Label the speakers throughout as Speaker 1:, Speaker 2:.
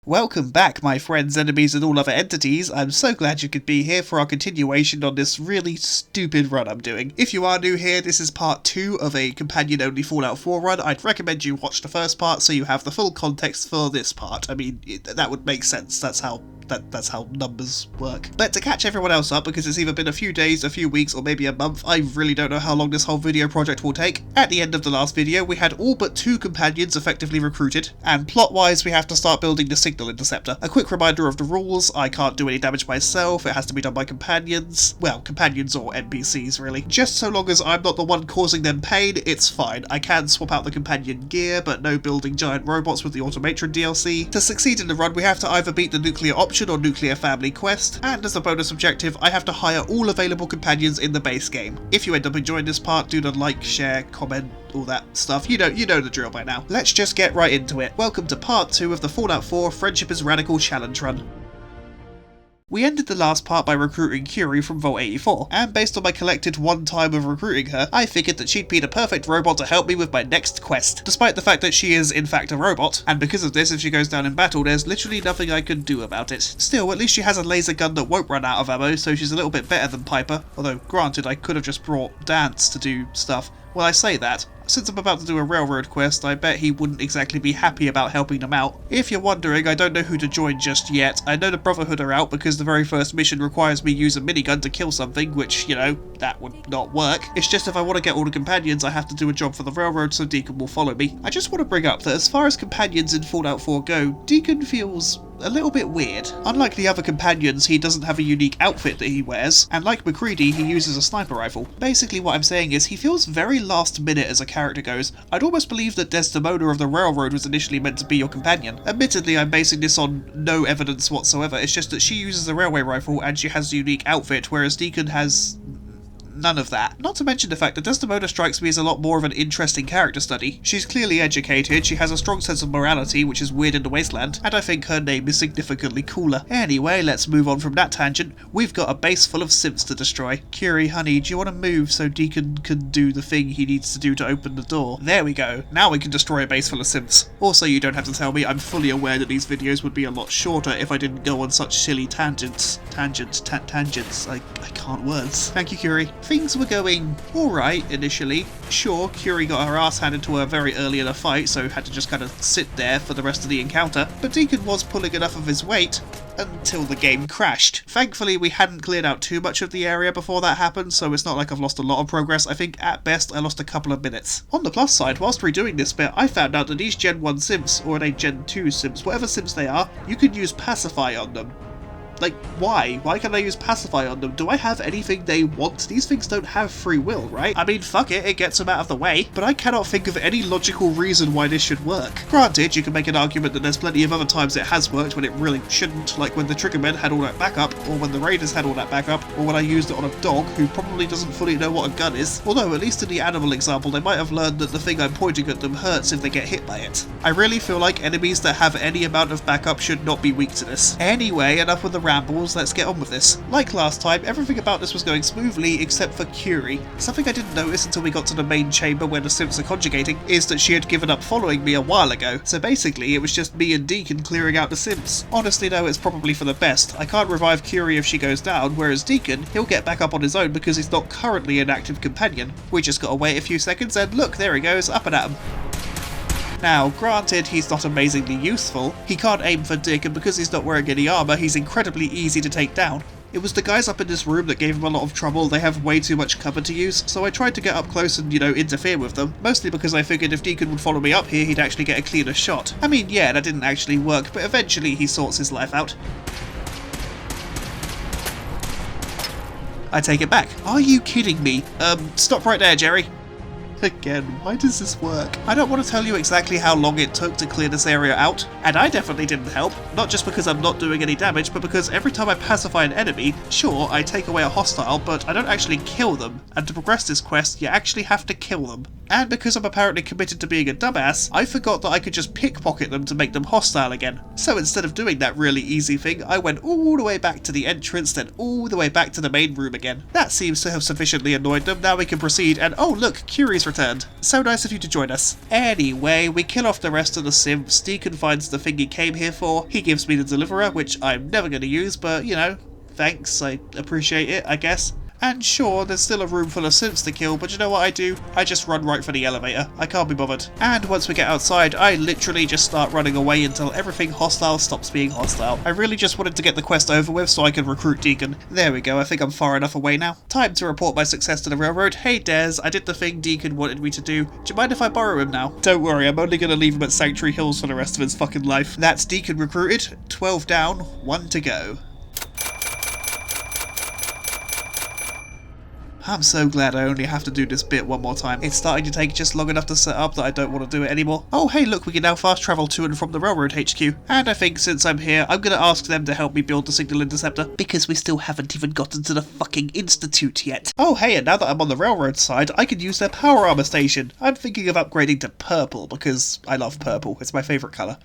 Speaker 1: Welcome back, my friends, enemies, and all other entities. I'm so glad you could be here for our continuation on this really stupid run I'm doing. If you are new here, this is part 2 of a companion-only Fallout 4 run. I'd recommend you watch the first part so you have the full context for this part. I mean, that would make sense. That's how numbers work. But to catch everyone else up, because it's either been a few days, a few weeks, or maybe a month, I really don't know how long this whole video project will take. At the end of the last video, we had all but 2 companions effectively recruited, and plot-wise we have to start building the Signal Interceptor. A quick reminder of the rules: I can't do any damage myself, it has to be done by companions. Well, companions or NPCs really. Just so long as I'm not the one causing them pain, it's fine. I can swap out the companion gear, but no building giant robots with the Automatron DLC. To succeed in the run, we have to either beat the nuclear option or nuclear family quest, and as a bonus objective I have to hire all available companions in the base game. If you end up enjoying this part, do the like, share, comment, all that stuff. You know the drill by now. Let's just get right into it. Welcome to part 2 of the Fallout 4 Friendship is Radical Challenge run. We ended the last part by recruiting Curie from Vault 84, and based on my collected one time of recruiting her, I figured that she'd be the perfect robot to help me with my next quest, despite the fact that she is in fact a robot, and because of this, if she goes down in battle, there's literally nothing I can do about it. Still, at least she has a laser gun that won't run out of ammo, so she's a little bit better than Piper, although granted I could have just brought Dance to do stuff. Well, I say that. Since I'm about to do a railroad quest, I bet he wouldn't exactly be happy about helping them out. If you're wondering, I don't know who to join just yet. I know the Brotherhood are out because the very first mission requires me use a minigun to kill something, which, you know, that would not work. It's just if I want to get all the companions, I have to do a job for the railroad so Deacon will follow me. I just want to bring up that as far as companions in Fallout 4 go, Deacon feels a little bit weird. Unlike the other companions, he doesn't have a unique outfit that he wears, and like MacCready, he uses a sniper rifle. Basically what I'm saying is he feels very last minute as a character goes. I'd almost believe that Desdemona of the Railroad was initially meant to be your companion. Admittedly, I'm basing this on no evidence whatsoever, it's just that she uses a railway rifle and she has a unique outfit, whereas Deacon has none of that. Not to mention the fact that Desdemona strikes me as a lot more of an interesting character study. She's clearly educated, she has a strong sense of morality, which is weird in the Wasteland, and I think her name is significantly cooler. Anyway, let's move on from that tangent. We've got a base full of simps to destroy. Curie, honey, do you want to move so Deacon can do the thing he needs to do to open the door? There we go. Now we can destroy a base full of simps. Also, you don't have to tell me, I'm fully aware that these videos would be a lot shorter if I didn't go on such silly tangents. Tangents. I can't words. Thank you, Curie. Things were going alright initially. Sure, Curie got her ass handed to her very early in the fight, so had to just kind of sit there for the rest of the encounter, but Deacon was pulling enough of his weight until the game crashed. Thankfully, we hadn't cleared out too much of the area before that happened, so it's not like I've lost a lot of progress. I think at best I lost a couple of minutes. On the plus side, whilst redoing this bit, I found out that these Gen 1 simps, or are they Gen 2 simps, whatever simps they are, you can use Pacify on them. Like, why? Why can I use Pacify on them? Do I have anything they want? These things don't have free will, right? I mean, fuck it gets them out of the way, but I cannot think of any logical reason why this should work. Granted, you can make an argument that there's plenty of other times it has worked when it really shouldn't, like when the Triggermen had all that backup, or when the Raiders had all that backup, or when I used it on a dog who probably doesn't fully know what a gun is. Although, at least in the animal example, they might have learned that the thing I'm pointing at them hurts if they get hit by it. I really feel like enemies that have any amount of backup should not be weak to this. Anyway, enough with the rambles, let's get on with this. Like last time, everything about this was going smoothly except for Curie. Something I didn't notice until we got to the main chamber where the simps are conjugating is that she had given up following me a while ago, so basically it was just me and Deacon clearing out the simps. Honestly though, it's probably for the best. I can't revive Curie if she goes down, whereas Deacon, he'll get back up on his own because he's not currently an active companion. We just gotta wait a few seconds and look, there he goes, up and at him. Now, granted, he's not amazingly useful. He can't aim for Dick, and because he's not wearing any armour, he's incredibly easy to take down. It was the guys up in this room that gave him a lot of trouble. They have way too much cover to use, so I tried to get up close and, interfere with them. Mostly because I figured if Deacon would follow me up here, he'd actually get a cleaner shot. I mean, yeah, that didn't actually work, but eventually he sorts his life out. I take it back. Are you kidding me? Stop right there, Jerry. Again, why does this work? I don't want to tell you exactly how long it took to clear this area out, and I definitely didn't help, not just because I'm not doing any damage, but because every time I pacify an enemy, sure, I take away a hostile, but I don't actually kill them, and to progress this quest, you actually have to kill them. And because I'm apparently committed to being a dumbass, I forgot that I could just pickpocket them to make them hostile again. So instead of doing that really easy thing, I went all the way back to the entrance, then all the way back to the main room again. That seems to have sufficiently annoyed them. Now we can proceed, and oh look, Curie's returned. So nice of you to join us. Anyway, we kill off the rest of the simps. Deacon finds the thing he came here for. He gives me the deliverer, which I'm never going to use, but, you know, thanks. I appreciate it, I guess. And sure, there's still a room full of simps to kill, but you know what I do? I just run right for the elevator. I can't be bothered. And once we get outside, I literally just start running away until everything hostile stops being hostile. I really just wanted to get the quest over with so I could recruit Deacon. There we go, I think I'm far enough away now. Time to report my success to the railroad. Hey Des, I did the thing Deacon wanted me to do. Do you mind if I borrow him now? Don't worry, I'm only going to leave him at Sanctuary Hills for the rest of his fucking life. That's Deacon recruited. 12 down, 1 to go. I'm so glad I only have to do this bit one more time. It's starting to take just long enough to set up that I don't want to do it anymore. Oh hey look, we can now fast travel to and from the railroad HQ. And I think since I'm here, I'm going to ask them to help me build the signal interceptor. Because we still haven't even gotten to the fucking institute yet. Oh hey, and now that I'm on the railroad side, I can use their power armor station. I'm thinking of upgrading to purple because I love purple. It's my favourite colour.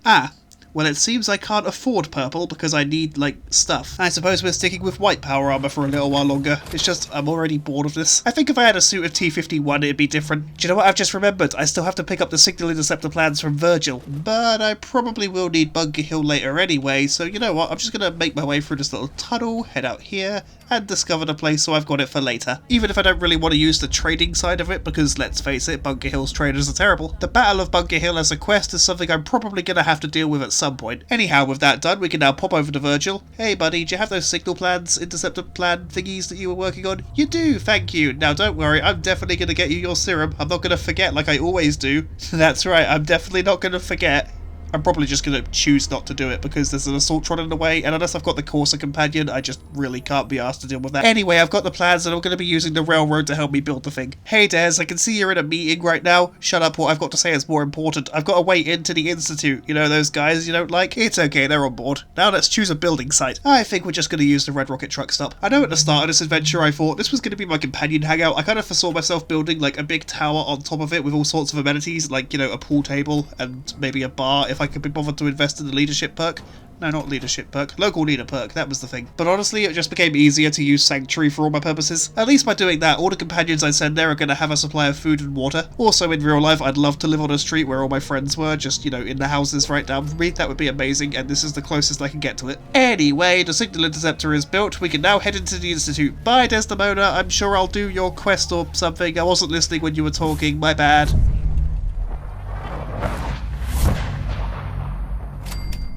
Speaker 1: Ah. Well, it seems I can't afford purple because I need, like, stuff. I suppose we're sticking with white power armor for a little while longer. It's just, I'm already bored of this. I think if I had a suit of T-51, it'd be different. Do you know what I've just remembered? I still have to pick up the signal interceptor plans from Virgil. But I probably will need Bunker Hill later anyway, so you know what? I'm just gonna make my way through this little tunnel, head out here, and discover the place so I've got it for later. Even if I don't really want to use the trading side of it, because let's face it, Bunker Hill's traders are terrible. The Battle of Bunker Hill as a quest is something I'm probably gonna have to deal with at some point. Anyhow, with that done, we can now pop over to Virgil. Hey buddy, do you have those signal plans, interceptor plan thingies that you were working on? You do, thank you. Now don't worry, I'm definitely gonna get you your serum. I'm not gonna forget like I always do. That's right, I'm definitely not gonna forget. I'm probably just going to choose not to do it because there's an Assaultron in the way, and unless I've got the Corsa companion, I just really can't be asked to deal with that. Anyway, I've got the plans and I'm going to be using the railroad to help me build the thing. Hey Des, I can see you're in a meeting right now. Shut up, what I've got to say is more important. I've got to wait into the Institute. You know those guys you don't like? It's okay, they're on board. Now let's choose a building site. I think we're just going to use the Red Rocket truck stop. I know at the start of this adventure I thought this was going to be my companion hangout. I kind of foresaw myself building like a big tower on top of it with all sorts of amenities, like, you know, a pool table and maybe a bar if I could be bothered to invest in the leadership perk. No, not leadership perk. Local leader perk, that was the thing. But honestly, it just became easier to use Sanctuary for all my purposes. At least by doing that, all the companions I send there are going to have a supply of food and water. Also, in real life, I'd love to live on a street where all my friends were, just, you know, in the houses right down from me. That would be amazing, and this is the closest I can get to it. Anyway, the signal interceptor is built. We can now head into the Institute. Bye, Desdemona. I'm sure I'll do your quest or something. I wasn't listening when you were talking. My bad.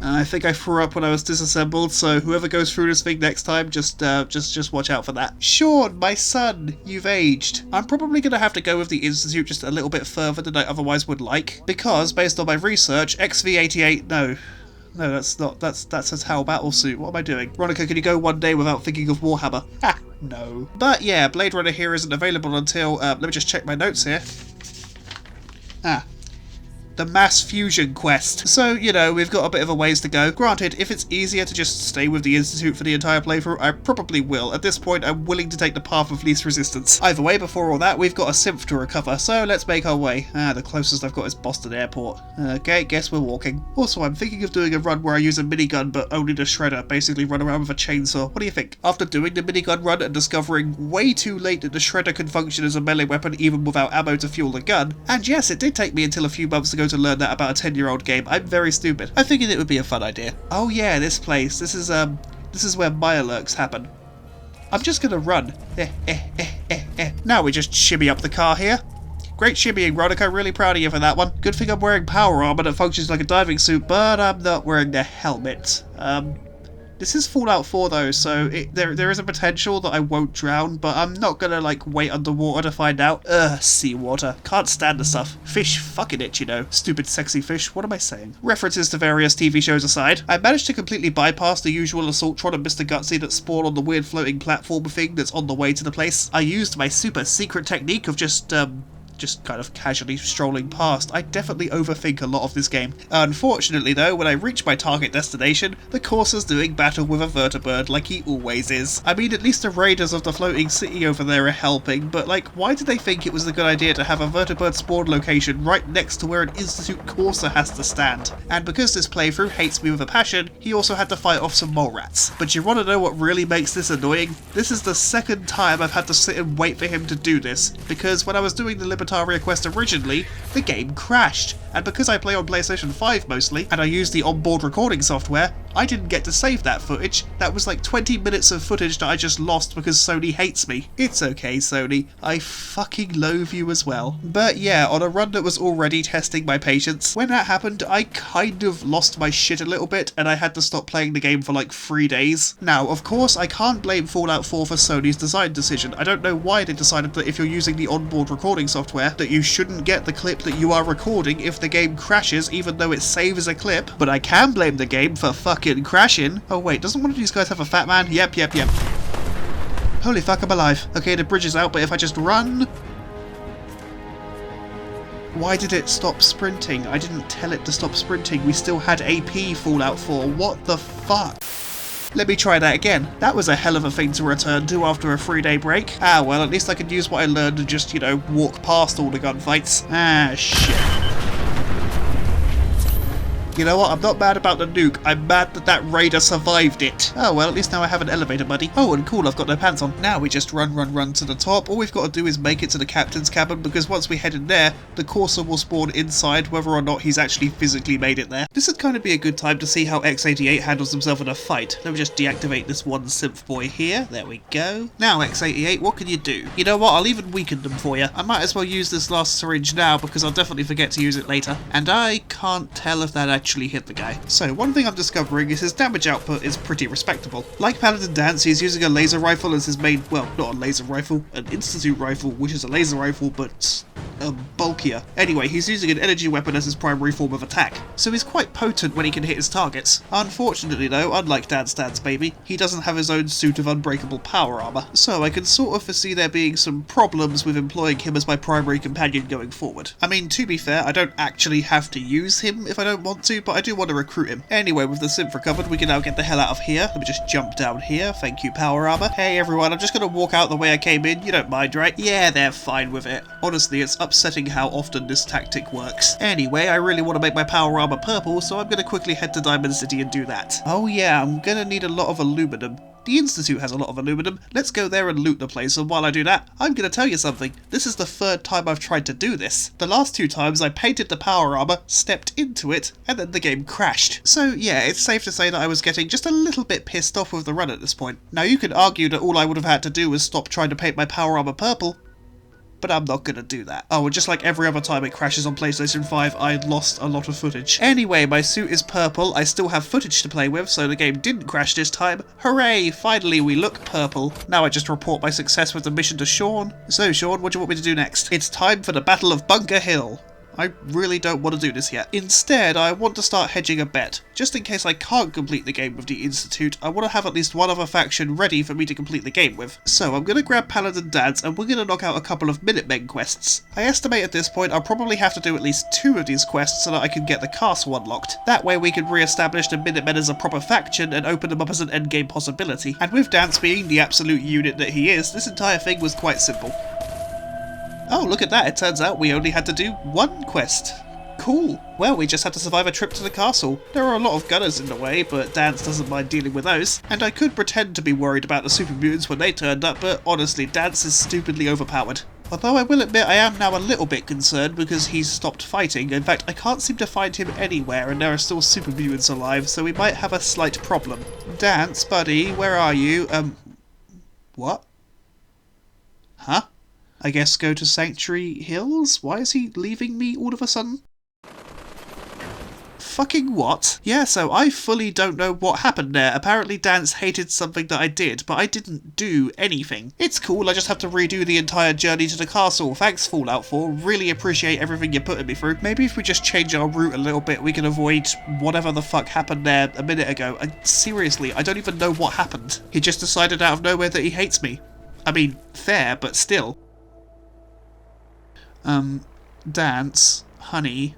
Speaker 1: I think I threw up when I was disassembled, so whoever goes through this thing next time, just watch out for that. Sean, my son, you've aged. I'm probably going to have to go with the Institute just a little bit further than I otherwise would like, because based on my research, XV88, no, that's a Tau battlesuit. What am I doing? Veronica, can you go one day without thinking of Warhammer? Ha, no. But yeah, Blade Runner here isn't available until, let me just check my notes here. The Mass Fusion quest. So, you know, we've got a bit of a ways to go. Granted, if it's easier to just stay with the Institute for the entire playthrough, I probably will. At this point, I'm willing to take the path of least resistance. Either way, before all that, we've got a Symph to recover, so let's make our way. The closest I've got is Boston Airport. Okay, guess we're walking. Also, I'm thinking of doing a run where I use a minigun, but only the shredder, basically run around with a chainsaw. What do you think? After doing the minigun run and discovering way too late that the shredder can function as a melee weapon even without ammo to fuel the gun, and yes, it did take me until a few months ago to learn that about a 10-year-old game. I'm very stupid. I figured it would be a fun idea. Oh yeah, this place. This is where Mirelurks happen. I'm just gonna run. Now we just shimmy up the car here. Great shimmying, Veronica. Really proud of you for that one. Good thing I'm wearing power armor that functions like a diving suit, but I'm not wearing the helmet. This is Fallout 4 though, so there is a potential that I won't drown, but I'm not gonna like wait underwater to find out. Seawater. Can't stand the stuff. Fish fucking it, you know. Stupid sexy fish. What am I saying? References to various TV shows aside, I managed to completely bypass the usual Assaultron and Mr. Gutsy that spawn on the weird floating platform thing that's on the way to the place. I used my super secret technique of just kind of casually strolling past. I definitely overthink a lot of this game. Unfortunately though, when I reach my target destination, the Corsa's doing battle with a vertibird like he always is. I mean, at least the raiders of the floating city over there are helping, but like, why did they think it was a good idea to have a vertibird spawn location right next to where an Institute Corsa has to stand? And because this playthrough hates me with a passion, he also had to fight off some mole rats. But you want to know what really makes this annoying? This is the second time I've had to sit and wait for him to do this, because when I was doing the Repetaria quest originally, the game crashed. And because I play on PlayStation 5 mostly, and I use the onboard recording software, I didn't get to save that footage. That was like 20 minutes of footage that I just lost because Sony hates me. It's okay, Sony. I fucking loathe you as well. But yeah, on a run that was already testing my patience, when that happened, I kind of lost my shit a little bit, and I had to stop playing the game for like 3 days. Now, of course, I can't blame Fallout 4 for Sony's design decision. I don't know why they decided that if you're using the onboard recording software, that you shouldn't get the clip that you are recording if the game crashes, even though it saves a clip. But I can blame the game for fucking crashing. Oh wait, doesn't one of these guys have a fat man? Yep. Holy fuck, I'm alive. Okay, the bridge is out, but if I just run... Why did it stop sprinting? I didn't tell it to stop sprinting. We still had AP Fallout 4. What the fuck? Let me try that again. That was a hell of a thing to return to after a 3-day break. Ah well, at least I could use what I learned and just, you know, walk past all the gunfights. Ah shit. You know what, I'm not mad about the nuke, I'm mad that that raider survived it. Oh well, at least now I have an elevator buddy. Oh, and cool, I've got no pants on. Now we just run to the top. All we've got to do is make it to the captain's cabin, because once we head in there, the Corsair will spawn inside whether or not he's actually physically made it there. This would kind of be a good time to see how X88 handles himself in a fight. Let me just deactivate this one synth boy here. There we go. Now X88, what can you do? You know what, I'll even weaken them for you. I might as well use this last syringe now, because I'll definitely forget to use it later. And I can't tell if that actually hit the guy. So one thing I'm discovering is his damage output is pretty respectable. Like Paladin Danse, he's using a laser rifle as his main, well, not a laser rifle, an Institute rifle, which is a laser rifle, but bulkier. Anyway, he's using an energy weapon as his primary form of attack, so he's quite potent when he can hit his targets. Unfortunately though, unlike Danse baby, he doesn't have his own suit of unbreakable power armor, so I can sort of foresee there being some problems with employing him as my primary companion going forward. I mean, to be fair, I don't actually have to use him if I don't want to, but I do want to recruit him. Anyway, with the synth recovered, we can now get the hell out of here. Let me just jump down here. Thank you, power armor. Hey everyone, I'm just gonna walk out the way I came in. You don't mind, right? Yeah, they're fine with it. Honestly, it's upsetting how often this tactic works. Anyway, I really want to make my power armor purple, so I'm gonna quickly head to Diamond City and do that. Oh yeah, I'm gonna need a lot of aluminum. The Institute has a lot of aluminum. Let's go there and loot the place, and while I do that, I'm going to tell you something. This is the 3rd time I've tried to do this. The last 2 times I painted the power armor, stepped into it, and then the game crashed. So yeah, it's safe to say that I was getting just a little bit pissed off with the run at this point. Now you could argue that all I would have had to do was stop trying to paint my power armor purple, but I'm not gonna do that. Oh, and just like every other time it crashes on PlayStation 5, I lost a lot of footage. Anyway, my suit is purple, I still have footage to play with, so the game didn't crash this time. Hooray, finally we look purple. Now I just report my success with the mission to Sean. So Sean, what do you want me to do next? It's time for the Battle of Bunker Hill. I really don't want to do this yet. Instead, I want to start hedging a bet. Just in case I can't complete the game with the Institute, I want to have at least one other faction ready for me to complete the game with. So I'm going to grab Paladin Danse and we're going to knock out a couple of Minutemen quests. I estimate at this point I'll probably have to do at least 2 of these quests so that I can get the castle unlocked. That way we can re-establish the Minutemen as a proper faction and open them up as an endgame possibility. And with Danse being the absolute unit that he is, this entire thing was quite simple. Oh, look at that, it turns out we only had to do 1 quest. Cool. Well, we just had to survive a trip to the castle. There are a lot of gunners in the way, but Danse doesn't mind dealing with those. And I could pretend to be worried about the super mutants when they turned up, but honestly, Danse is stupidly overpowered. Although I will admit I am now a little bit concerned because he's stopped fighting. In fact, I can't seem to find him anywhere and there are still super mutants alive, so we might have a slight problem. Danse, buddy, where are you? What? Huh? I guess go to Sanctuary Hills? Why is he leaving me all of a sudden? Fucking what? Yeah, so I fully don't know what happened there. Apparently Danse hated something that I did, but I didn't do anything. It's cool, I just have to redo the entire journey to the castle. Thanks Fallout 4, really appreciate everything you're putting me through. Maybe if we just change our route a little bit, we can avoid whatever the fuck happened there a minute ago. And seriously, I don't even know what happened. He just decided out of nowhere that he hates me. I mean, fair, but still. Danse, honey,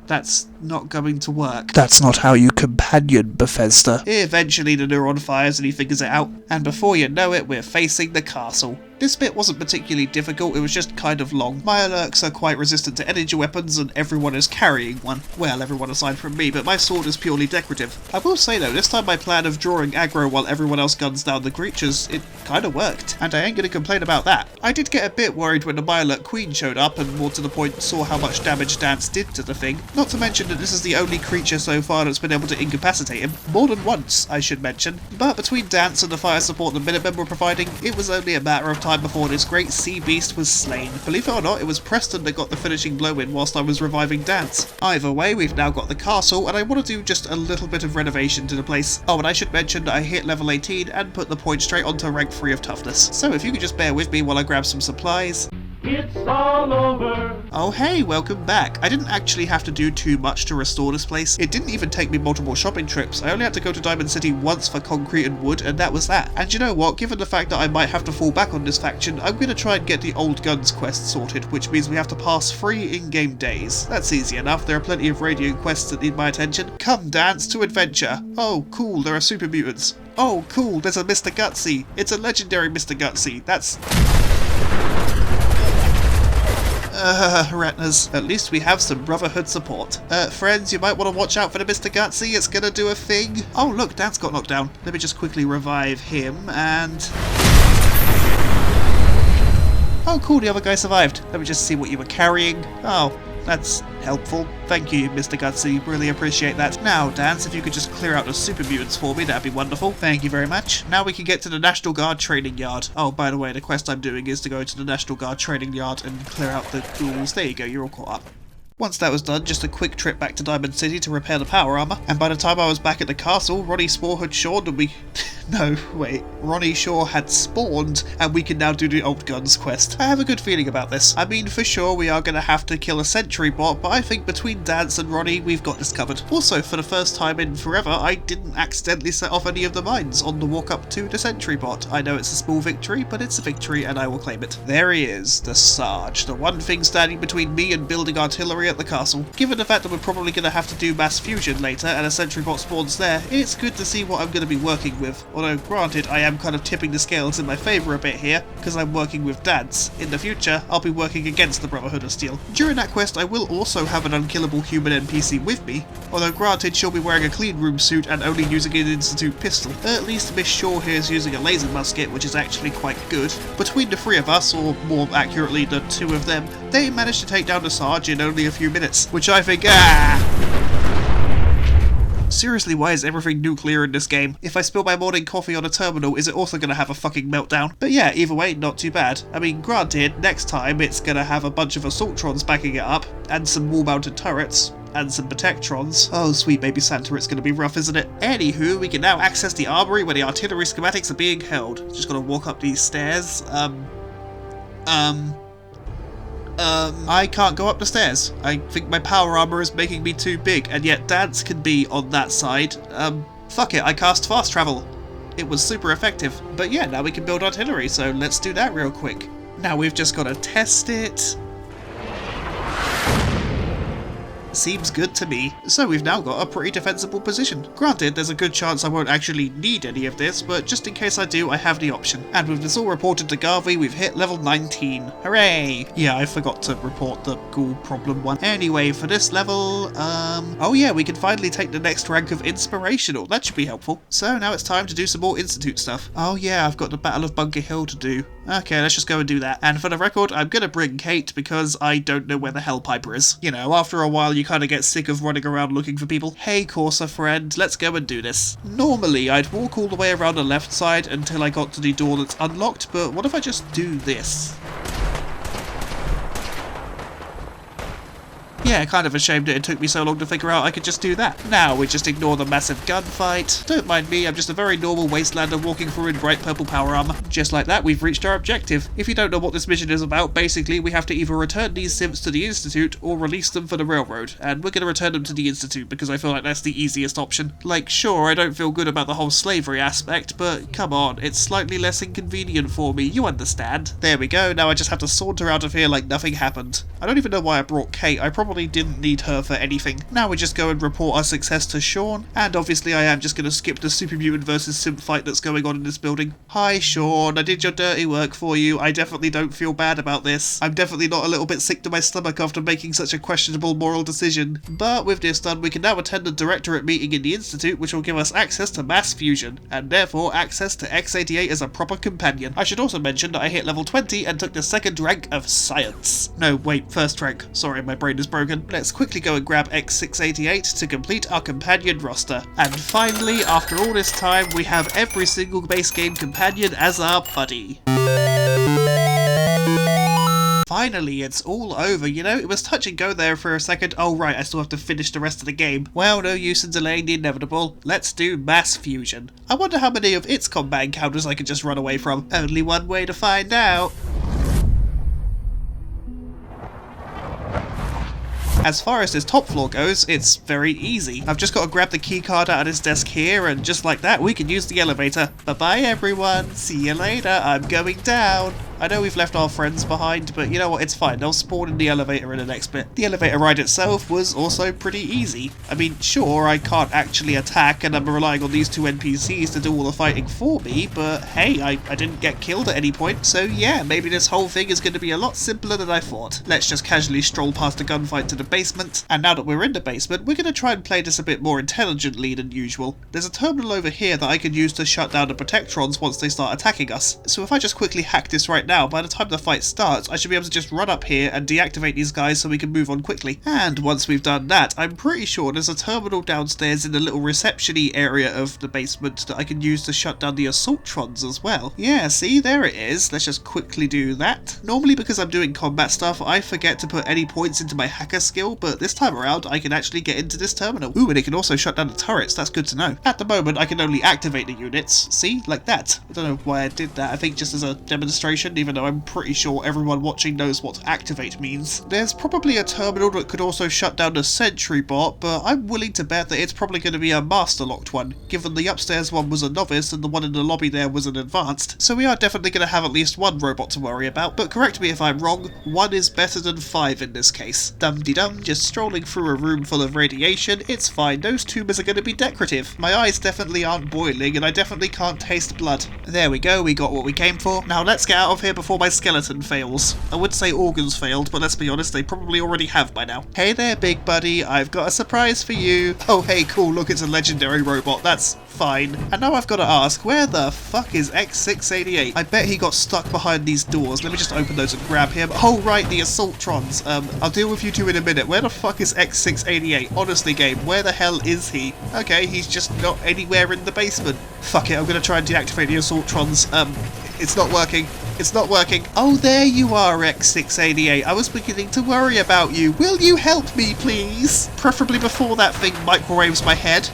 Speaker 1: that's not going to work. That's not how you companion, Bethesda. Eventually the neuron fires and he figures it out, and before you know it, we're facing the castle. This bit wasn't particularly difficult, it was just kind of long. My Lurks are quite resistant to energy weapons and everyone is carrying one. Well, everyone aside from me, but my sword is purely decorative. I will say though, this time my plan of drawing aggro while everyone else guns down the creatures, it kinda worked. And I ain't gonna complain about that. I did get a bit worried when the Mirelurk Queen showed up and more to the point saw how much damage Dance did to the thing. Not to mention that this is the only creature so far that's been able to incapacitate him. More than once, I should mention. But between Dance and the fire support the Minutemen were providing, it was only a matter of time before this great sea beast was slain. Believe it or not, it was Preston that got the finishing blow in whilst I was reviving Dance. Either way, we've now got the castle, and I want to do just a little bit of renovation to the place. Oh, and I should mention that I hit level 18 and put the point straight onto rank 3 of toughness. So if you could just bear with me while I grab some supplies.
Speaker 2: It's all over.
Speaker 1: Oh hey, welcome back. I didn't actually have to do too much to restore this place. It didn't even take me multiple shopping trips. I only had to go to Diamond City once for concrete and wood, and that was that. And you know what, given the fact that I might have to fall back on this faction, I'm going to try and get the Old Guns quest sorted, which means we have to pass 3 in-game days. That's easy enough, there are plenty of radio quests that need my attention. Come Dance to adventure. Oh cool, there are super mutants. Oh cool, there's a Mr. Gutsy. It's a legendary Mr. Gutsy. That's... retinas. At least we have some Brotherhood support. Friends, you might want to watch out for the Mr. Gutsy, it's gonna do a thing. Oh look, Dance got knocked down. Let me just quickly revive him, and... Oh cool, the other guy survived. Let me just see what you were carrying. Oh, that's helpful. Thank you, Mr. Gutsy. Really appreciate that. Now, Dance, if you could just clear out the super mutants for me, that'd be wonderful. Thank you very much. Now we can get to the National Guard training yard. Oh, by the way, the quest I'm doing is to go to the National Guard training yard and clear out the ghouls. There you go, you're all caught up. Once that was done, just a quick trip back to Diamond City to repair the power armor, and by the time I was back at the castle, Ronnie Spore had shawned and we... No, wait. Ronnie Shaw had spawned, and we can now do the Old Guns quest. I have a good feeling about this. I mean, for sure, we are going to have to kill a sentry bot, but I think between Dance and Ronnie, we've got this covered. Also, for the first time in forever, I didn't accidentally set off any of the mines on the walk up to the sentry bot. I know it's a small victory, but it's a victory, and I will claim it. There he is, the Sarge, the one thing standing between me and building artillery at the castle. Given the fact that we're probably going to have to do mass fusion later, and a sentry bot spawns there, it's good to see what I'm going to be working with. Although, granted, I am kind of tipping the scales in my favour a bit here, because I'm working with Dance. In the future, I'll be working against the Brotherhood of Steel. During that quest, I will also have an unkillable human NPC with me, although granted, she'll be wearing a clean room suit and only using an Institute pistol. At least Miss Shaw here is using a laser musket, which is actually quite good. Between the 3 of us, or more accurately, the 2 of them, they managed to take down the Sarge in only a few minutes, which I think, Seriously, why is everything nuclear in this game? If I spill my morning coffee on a terminal, is it also going to have a fucking meltdown? But yeah, either way, not too bad. I mean, granted, next time it's going to have a bunch of Assaultrons backing it up, and some wall-mounted turrets, and some Protectrons. Oh, sweet baby Santa, it's going to be rough, isn't it? Anywho, we can now access the armory where the artillery schematics are being held. Just got to walk up these stairs. I can't go up the stairs. I think my power armor is making me too big, and yet Dance can be on that side. Fuck it, I cast fast travel. It was super effective. But yeah, now we can build artillery, so let's do that real quick. Now we've just got to test it. Seems good to me. So we've now got a pretty defensible position. Granted, there's a good chance I won't actually need any of this, but just in case I do, I have the option. And with this all reported to Garvey, we've hit level 19. Hooray! Yeah, I forgot to report the ghoul problem one. Anyway, for this level, oh yeah, we can finally take the next rank of Inspirational. That should be helpful. So now it's time to do some more Institute stuff. Oh yeah, I've got the Battle of Bunker Hill to do. Okay, let's just go and do that. And for the record, I'm gonna bring Kate because I don't know where the Hell Piper is. You know, after a while you kind of get sick of running around looking for people. Hey Corsa friend, let's go and do this. Normally I'd walk all the way around the left side until I got to the door that's unlocked, but what if I just do this? Yeah, kind of ashamed that it took me so long to figure out I could just do that. Now we just ignore the massive gunfight. Don't mind me, I'm just a very normal wastelander walking through in bright purple power armor. Just like that, we've reached our objective. If you don't know what this mission is about, basically we have to either return these simps to the Institute or release them for the railroad. And we're gonna return them to the Institute because I feel like that's the easiest option. Like, sure, I don't feel good about the whole slavery aspect, but come on, it's slightly less inconvenient for me, you understand. There we go, now I just have to saunter out of here like nothing happened. I don't even know why I brought Kate, I probably probably didn't need her for anything. Now we just go and report our success to Sean, and obviously I am just going to skip the Super Mutant versus Simp fight that's going on in this building. Hi Sean, I did your dirty work for you. I definitely don't feel bad about this. I'm definitely not a little bit sick to my stomach after making such a questionable moral decision. But with this done, we can now attend a directorate meeting in the Institute, which will give us access to mass fusion, and therefore access to X88 as a proper companion. I should also mention that I hit level 20 and took the second rank of Science. No, wait, first rank. Sorry, my brain is broken. Let's quickly go and grab X688 to complete our companion roster. And finally, after all this time, we have every single base game companion as our buddy. Finally, it's all over, you know? It was touch and go there for a second. Oh right, I still have to finish the rest of the game. Well, no use in delaying the inevitable. Let's do mass fusion. I wonder how many of its combat encounters I could just run away from. Only one way to find out. As far as this top floor goes, it's very easy. I've just got to grab the keycard out of his desk here, and just like that, we can use the elevator. Bye-bye, everyone. See you later. I'm going down. I know we've left our friends behind, but you know what, it's fine. They'll spawn in the elevator in the next bit. The elevator ride itself was also pretty easy. I mean, sure, I can't actually attack, and I'm relying on these two NPCs to do all the fighting for me, but hey, I didn't get killed at any point, so yeah, maybe this whole thing is going to be a lot simpler than I thought. Let's just casually stroll past the gunfight to the basement, and now that we're in the basement, we're going to try and play this a bit more intelligently than usual. There's a terminal over here that I can use to shut down the Protectrons once they start attacking us, so if I just quickly hack this right now, by the time the fight starts, I should be able to just run up here and deactivate these guys so we can move on quickly. And once we've done that, I'm pretty sure there's a terminal downstairs in the little reception-y area of the basement that I can use to shut down the Assaultrons as well. Yeah, see, there it is. Let's just quickly do that. Normally, because I'm doing combat stuff, I forget to put any points into my hacker skill, but this time around, I can actually get into this terminal. Ooh, and it can also shut down the turrets. That's good to know. At the moment, I can only activate the units. See? Like that. I don't know why I did that. I think just as a demonstration, even though I'm pretty sure everyone watching knows what activate means. There's probably a terminal that could also shut down the sentry bot, but I'm willing to bet that it's probably going to be a master locked one, given the upstairs one was a novice and the one in the lobby there was an advanced, so we are definitely going to have at least one robot to worry about, but correct me if I'm wrong, 1 is better than 5 in this case. Dum-de-dum, just strolling through a room full of radiation, it's fine, those tumors are going to be decorative. My eyes definitely aren't boiling and I definitely can't taste blood. There we go, we got what we came for. Now let's get out of here before my skeleton fails. I would say organs failed, but let's be honest, they probably already have by now. Hey there, big buddy, I've got a surprise for you. Oh hey, cool, look, it's a legendary robot, that's fine. And now I've got to ask, where the fuck is X688? I bet he got stuck behind these doors. Let me just open those and grab him. Oh right, the Assaultrons. I'll deal with you two in a minute. Where the fuck is X688? Honestly, game, where the hell is he? Okay, he's just not anywhere in the basement. Fuck it, I'm gonna try and deactivate the Assaultrons. It's not working. It's not working. Oh, there you are, X688. I was beginning to worry about you. Will you help me, please? Preferably before that thing microwaves my head.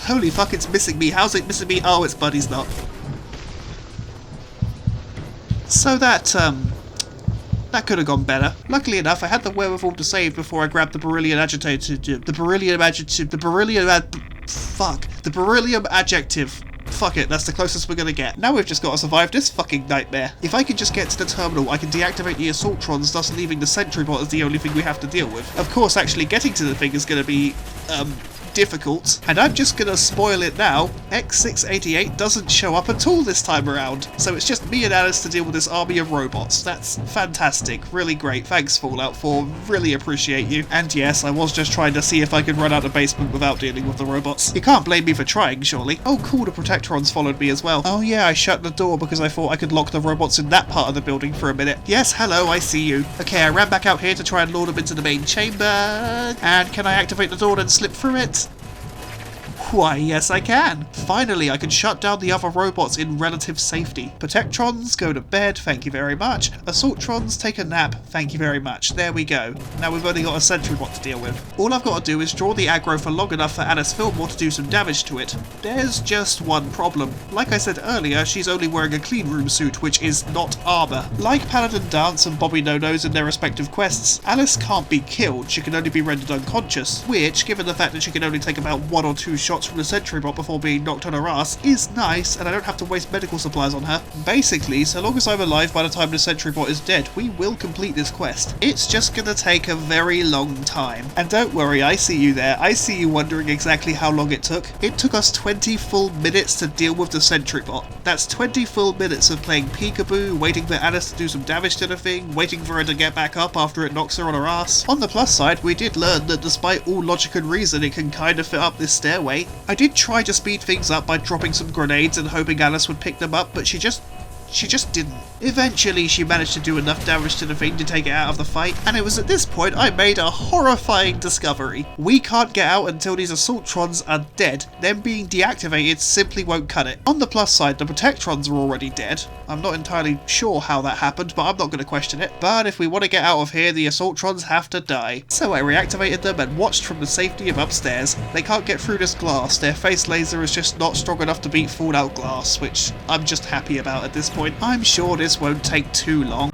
Speaker 1: Holy fuck, it's missing me. How's it missing me? Oh, its buddy's not. So that could have gone better. Luckily enough, I had the wherewithal to save before I grabbed the beryllium adjective. The beryllium adjective. Fuck it, that's the closest we're gonna get. Now we've just got to survive this fucking nightmare. If I can just get to the terminal, I can deactivate the Assaultrons, thus leaving the sentry bot as the only thing we have to deal with. Of course, actually getting to the thing is gonna be, difficult, and I'm just gonna spoil it now. X688 doesn't show up at all this time around, so it's just me and Alice to deal with this army of robots. That's fantastic, really great. Thanks Fallout 4, really appreciate you. And yes, I was just trying to see if I could run out the basement without dealing with the robots. You can't blame me for trying, surely. Oh cool, the Protectrons followed me as well. Oh yeah, I shut the door because I thought I could lock the robots in that part of the building for a minute. Yes, hello, I see you. Okay, I ran back out here to try and lure them into the main chamber. And can I activate the door and slip through it? Why, yes I can. Finally, I can shut down the other robots in relative safety. Protectrons, go to bed, thank you very much. Assaultrons, take a nap, thank you very much. There we go. Now we've only got a sentry bot to deal with. All I've got to do is draw the aggro for long enough for Alice Fillmore to do some damage to it. There's just one problem. Like I said earlier, she's only wearing a clean room suit, which is not armor. Like Paladin Dance and Bobby No-Nos in their respective quests, Alice can't be killed, she can only be rendered unconscious, which, given the fact that she can only take about 1 or 2 shots shots from the sentry bot before being knocked on her ass is nice, and I don't have to waste medical supplies on her. Basically, so long as I'm alive by the time the sentry bot is dead, we will complete this quest. It's just gonna take a very long time. And don't worry, I see you there. I see you wondering exactly how long it took. It took us 20 full minutes to deal with the sentry bot. That's 20 full minutes of playing peekaboo, waiting for Alice to do some damage to the thing, waiting for her to get back up after it knocks her on her ass. On the plus side, we did learn that despite all logic and reason, it can kind of fit up this stairway. I did try to speed things up by dropping some grenades and hoping Alice would pick them up, but she just didn't. Eventually, she managed to do enough damage to the thing to take it out of the fight, and it was at this point I made a horrifying discovery. We can't get out until these Assaultrons are dead. Them being deactivated simply won't cut it. On the plus side, the Protectrons are already dead. I'm not entirely sure how that happened, but I'm not going to question it. But if we want to get out of here, the Assaultrons have to die. So I reactivated them and watched from the safety of upstairs. They can't get through this glass. Their face laser is just not strong enough to beat fallout glass, which I'm just happy about at this point. I'm sure this won't take too long.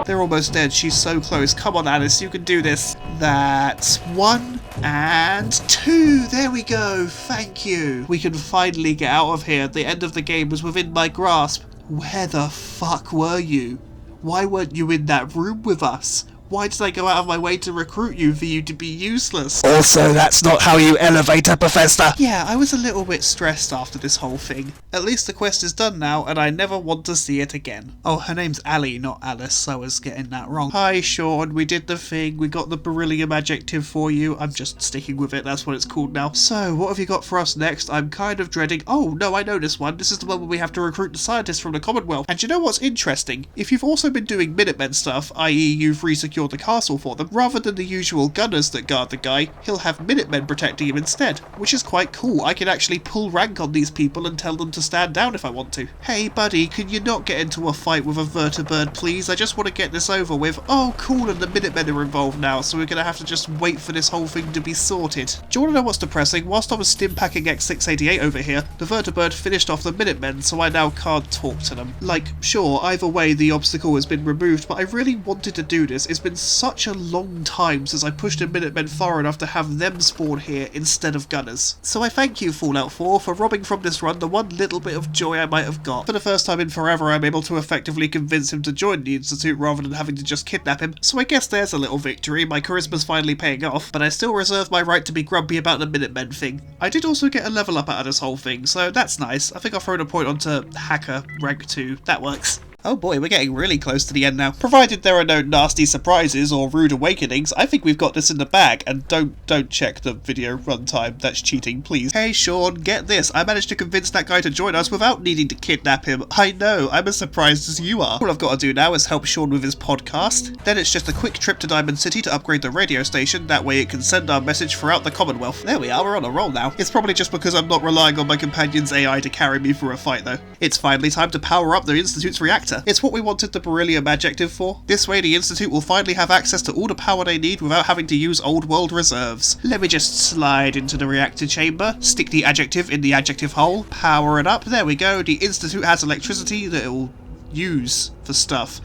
Speaker 1: They're almost dead. She's so close. Come on, Alice, you can do this. That's 1 and 2. There we go. Thank you. We can finally get out of here. The end of the game was within my grasp. Where the fuck were you? Why weren't you in that room with us? Why did I go out of my way to recruit you for you to be useless?
Speaker 3: Also, that's not how you elevate a professor.
Speaker 1: Yeah, I was a little bit stressed after this whole thing. At least the quest is done now, and I never want to see it again. Oh, her name's Ali, not Alice. I was getting that wrong. Hi, Sean. We did the thing. We got the beryllium adjective for you. I'm just sticking with it. That's what it's called now. So, what have you got for us next? I'm kind of dreading... Oh, no, I know this one. This is the one where we have to recruit the scientists from the Commonwealth. And you know what's interesting? If you've also been doing Minutemen stuff, i.e. you've resecured the castle for them, rather than the usual gunners that guard the guy, he'll have Minutemen protecting him instead, which is quite cool. I can actually pull rank on these people and tell them to stand down if I want to. Hey buddy, can you not get into a fight with a vertibird please? I just want to get this over with. Oh cool, and the Minutemen are involved now, so we're gonna have to just wait for this whole thing to be sorted. Do you want to know what's depressing? Whilst I was stimpacking X688 over here, the vertibird finished off the Minutemen, so I now can't talk to them. Like, sure, either way the obstacle has been removed, but I really wanted to do this. It's been such a long time since I pushed the Minutemen far enough to have them spawn here instead of gunners. So I thank you, Fallout 4, for robbing from this run the one little bit of joy I might have got. For the first time in forever, I'm able to effectively convince him to join the Institute rather than having to just kidnap him, so I guess there's a little victory. My charisma's finally paying off, but I still reserve my right to be grumpy about the Minutemen thing. I did also get a level up out of this whole thing, so that's nice. I think I've thrown a point onto Hacker rank 2. That works. Oh boy, we're getting really close to the end now. Provided there are no nasty surprises or rude awakenings, I think we've got this in the bag. And don't check the video runtime, that's cheating, please. Hey Sean, get this. I managed to convince that guy to join us without needing to kidnap him. I know, I'm as surprised as you are. All I've got to do now is help Sean with his podcast. Then it's just a quick trip to Diamond City to upgrade the radio station, that way it can send our message throughout the Commonwealth. There we are, we're on a roll now. It's probably just because I'm not relying on my companion's AI to carry me through a fight though. It's finally time to power up the Institute's reactor. It's what we wanted the beryllium adjective for. This way the Institute will finally have access to all the power they need without having to use old world reserves. Let me just slide into the reactor chamber, stick the adjective in the adjective hole, power it up, there we go. The Institute has electricity that it will use for stuff.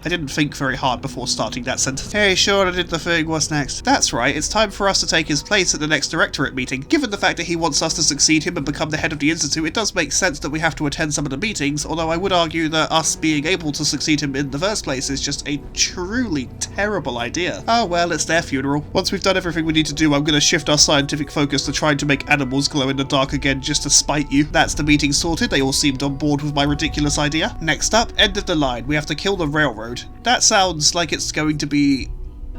Speaker 1: I didn't think very hard before starting that sentence. Hey, sure, I did the thing, what's next? That's right, it's time for us to take his place at the next Directorate meeting. Given the fact that he wants us to succeed him and become the head of the Institute, it does make sense that we have to attend some of the meetings, although I would argue that us being able to succeed him in the first place is just a truly terrible idea. Oh well, it's their funeral. Once we've done everything we need to do, I'm going to shift our scientific focus to trying to make animals glow in the dark again just to spite you. That's the meeting sorted, they all seemed on board with my ridiculous idea. Next up, end of the line, we have to kill the railroad. That sounds like it's going to be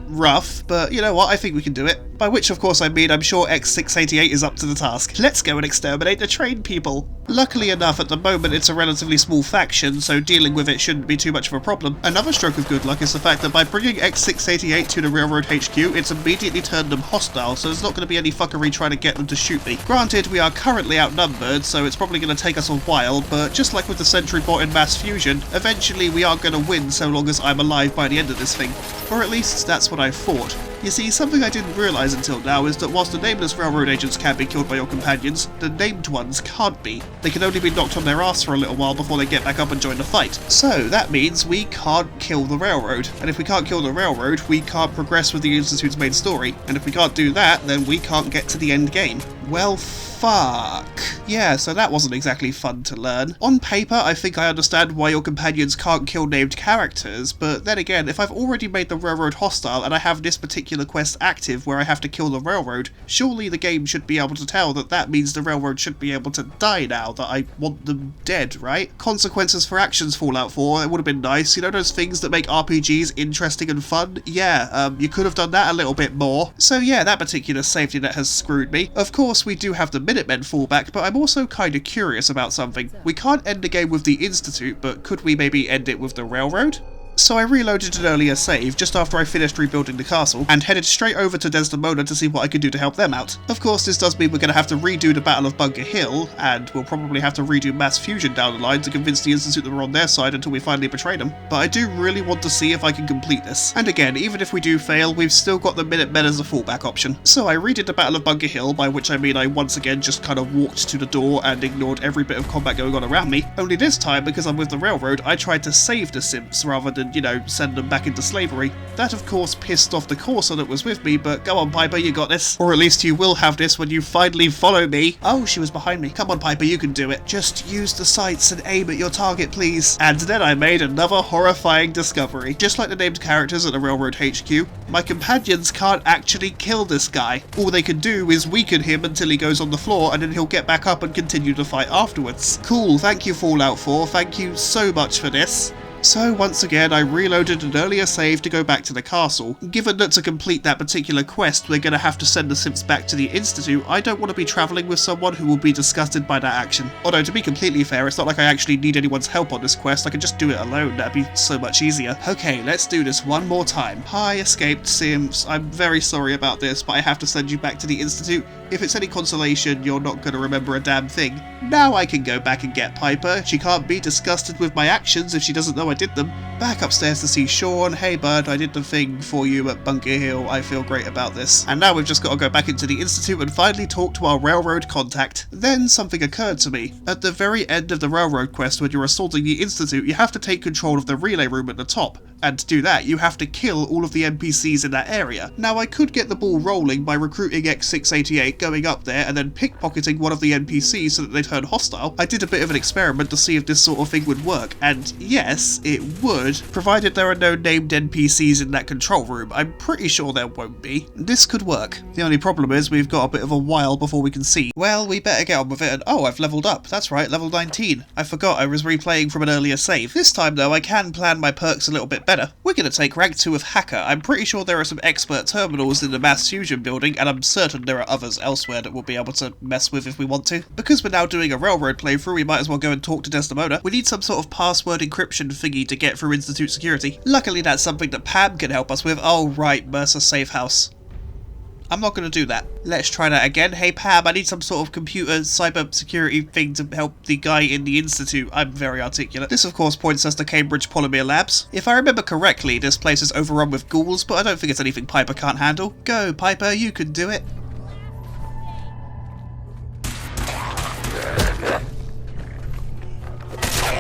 Speaker 1: rough, but you know what, I think we can do it. By which of course I mean I'm sure X688 is up to the task. Let's go and exterminate the train people. Luckily enough, at the moment it's a relatively small faction, so dealing with it shouldn't be too much of a problem. Another stroke of good luck is the fact that by bringing X688 to the Railroad HQ, it's immediately turned them hostile, so there's not going to be any fuckery trying to get them to shoot me. Granted, we are currently outnumbered, so it's probably going to take us a while, but just like with the Sentry Bot in Mass Fusion, eventually we are going to win so long as I'm alive by the end of this thing. Or at least that's what I thought. You see, something I didn't realise until now is that whilst the nameless railroad agents can be killed by your companions, the named ones can't be. They can only be knocked on their ass for a little while before they get back up and join the fight. So that means we can't kill the railroad. And if we can't kill the railroad, we can't progress with the Institute's main story. And if we can't do that, then we can't get to the end game. Well, fuck. Yeah, so that wasn't exactly fun to learn. On paper, I think I understand why your companions can't kill named characters, but then again, if I've already made the railroad hostile and I have this particular quest active where I have to kill the railroad, surely the game should be able to tell that that means the railroad should be able to die now, that I want them dead, right? Consequences for actions Fallout 4, it would have been nice. You know those things that make RPGs interesting and fun? Yeah, you could have done that a little bit more. So yeah, that particular safety net has screwed me. Of course, we do have the Minutemen fallback, but I'm also kinda curious about something. We can't end the game with the Institute, but could we maybe end it with the railroad? So I reloaded an earlier save just after I finished rebuilding the castle, and headed straight over to Desdemona to see what I could do to help them out. Of course, this does mean we're going to have to redo the Battle of Bunker Hill, and we'll probably have to redo Mass Fusion down the line to convince the Institute that we're on their side until we finally betray them. But I do really want to see if I can complete this. And again, even if we do fail, we've still got the Minutemen as a fallback option. So I redid the Battle of Bunker Hill, by which I mean I once again just kind of walked to the door and ignored every bit of combat going on around me. Only this time, because I'm with the railroad, I tried to save the Simps rather than, you know, send them back into slavery. That of course pissed off the Corsair that was with me, but go on Piper, you got this. Or at least you will have this when you finally follow me. Oh, she was behind me. Come on Piper, you can do it. Just use the sights and aim at your target, please. And then I made another horrifying discovery. Just like the named characters at the Railroad HQ, my companions can't actually kill this guy. All they can do is weaken him until he goes on the floor, and then he'll get back up and continue to fight afterwards. Cool, thank you Fallout 4, thank you so much for this. So once again, I reloaded an earlier save to go back to the castle. Given that to complete that particular quest we're going to have to send the Simps back to the Institute, I don't want to be travelling with someone who will be disgusted by that action. Although to be completely fair, it's not like I actually need anyone's help on this quest, I can just do it alone, that'd be so much easier. Okay, let's do this one more time. Hi, escaped Simps, I'm very sorry about this, but I have to send you back to the Institute. If it's any consolation, you're not going to remember a damn thing. Now I can go back and get Piper. She can't be disgusted with my actions if she doesn't know I did them. Back upstairs to see Sean. Hey bud, I did the thing for you at Bunker Hill. I feel great about this. And now we've just got to go back into the Institute and finally talk to our railroad contact. Then something occurred to me. At the very end of the railroad quest, when you're assaulting the Institute, you have to take control of the relay room at the top. And to do that, you have to kill all of the NPCs in that area. Now I could get the ball rolling by recruiting X688, going up there and then pickpocketing one of the NPCs so that they turn hostile. I did a bit of an experiment to see if this sort of thing would work, and yes, it would, provided there are no named NPCs in that control room. I'm pretty sure there won't be. This could work. The only problem is we've got a bit of a while before we can see. Well, we better get on with it, and oh, I've leveled up. That's right, level 19. I forgot I was replaying from an earlier save. This time though, I can plan my perks a little bit better. We're going to take rank 2 of Hacker. I'm pretty sure there are some expert terminals in the Mass Fusion building, and I'm certain there are others elsewhere that we'll be able to mess with if we want to. Because we're now doing a railroad playthrough, we might as well go and talk to Desdemona. We need some sort of password encryption thingy to get through Institute security. Luckily that's something that Pam can help us with. Oh right, Mercer Safe House. I'm not going to do that. Let's try that again. Hey Pam, I need some sort of computer cyber security thing to help the guy in the Institute. I'm very articulate. This of course points us to Cambridge Polymer Labs. If I remember correctly, this place is overrun with ghouls, but I don't think it's anything Piper can't handle. Go Piper, you can do it.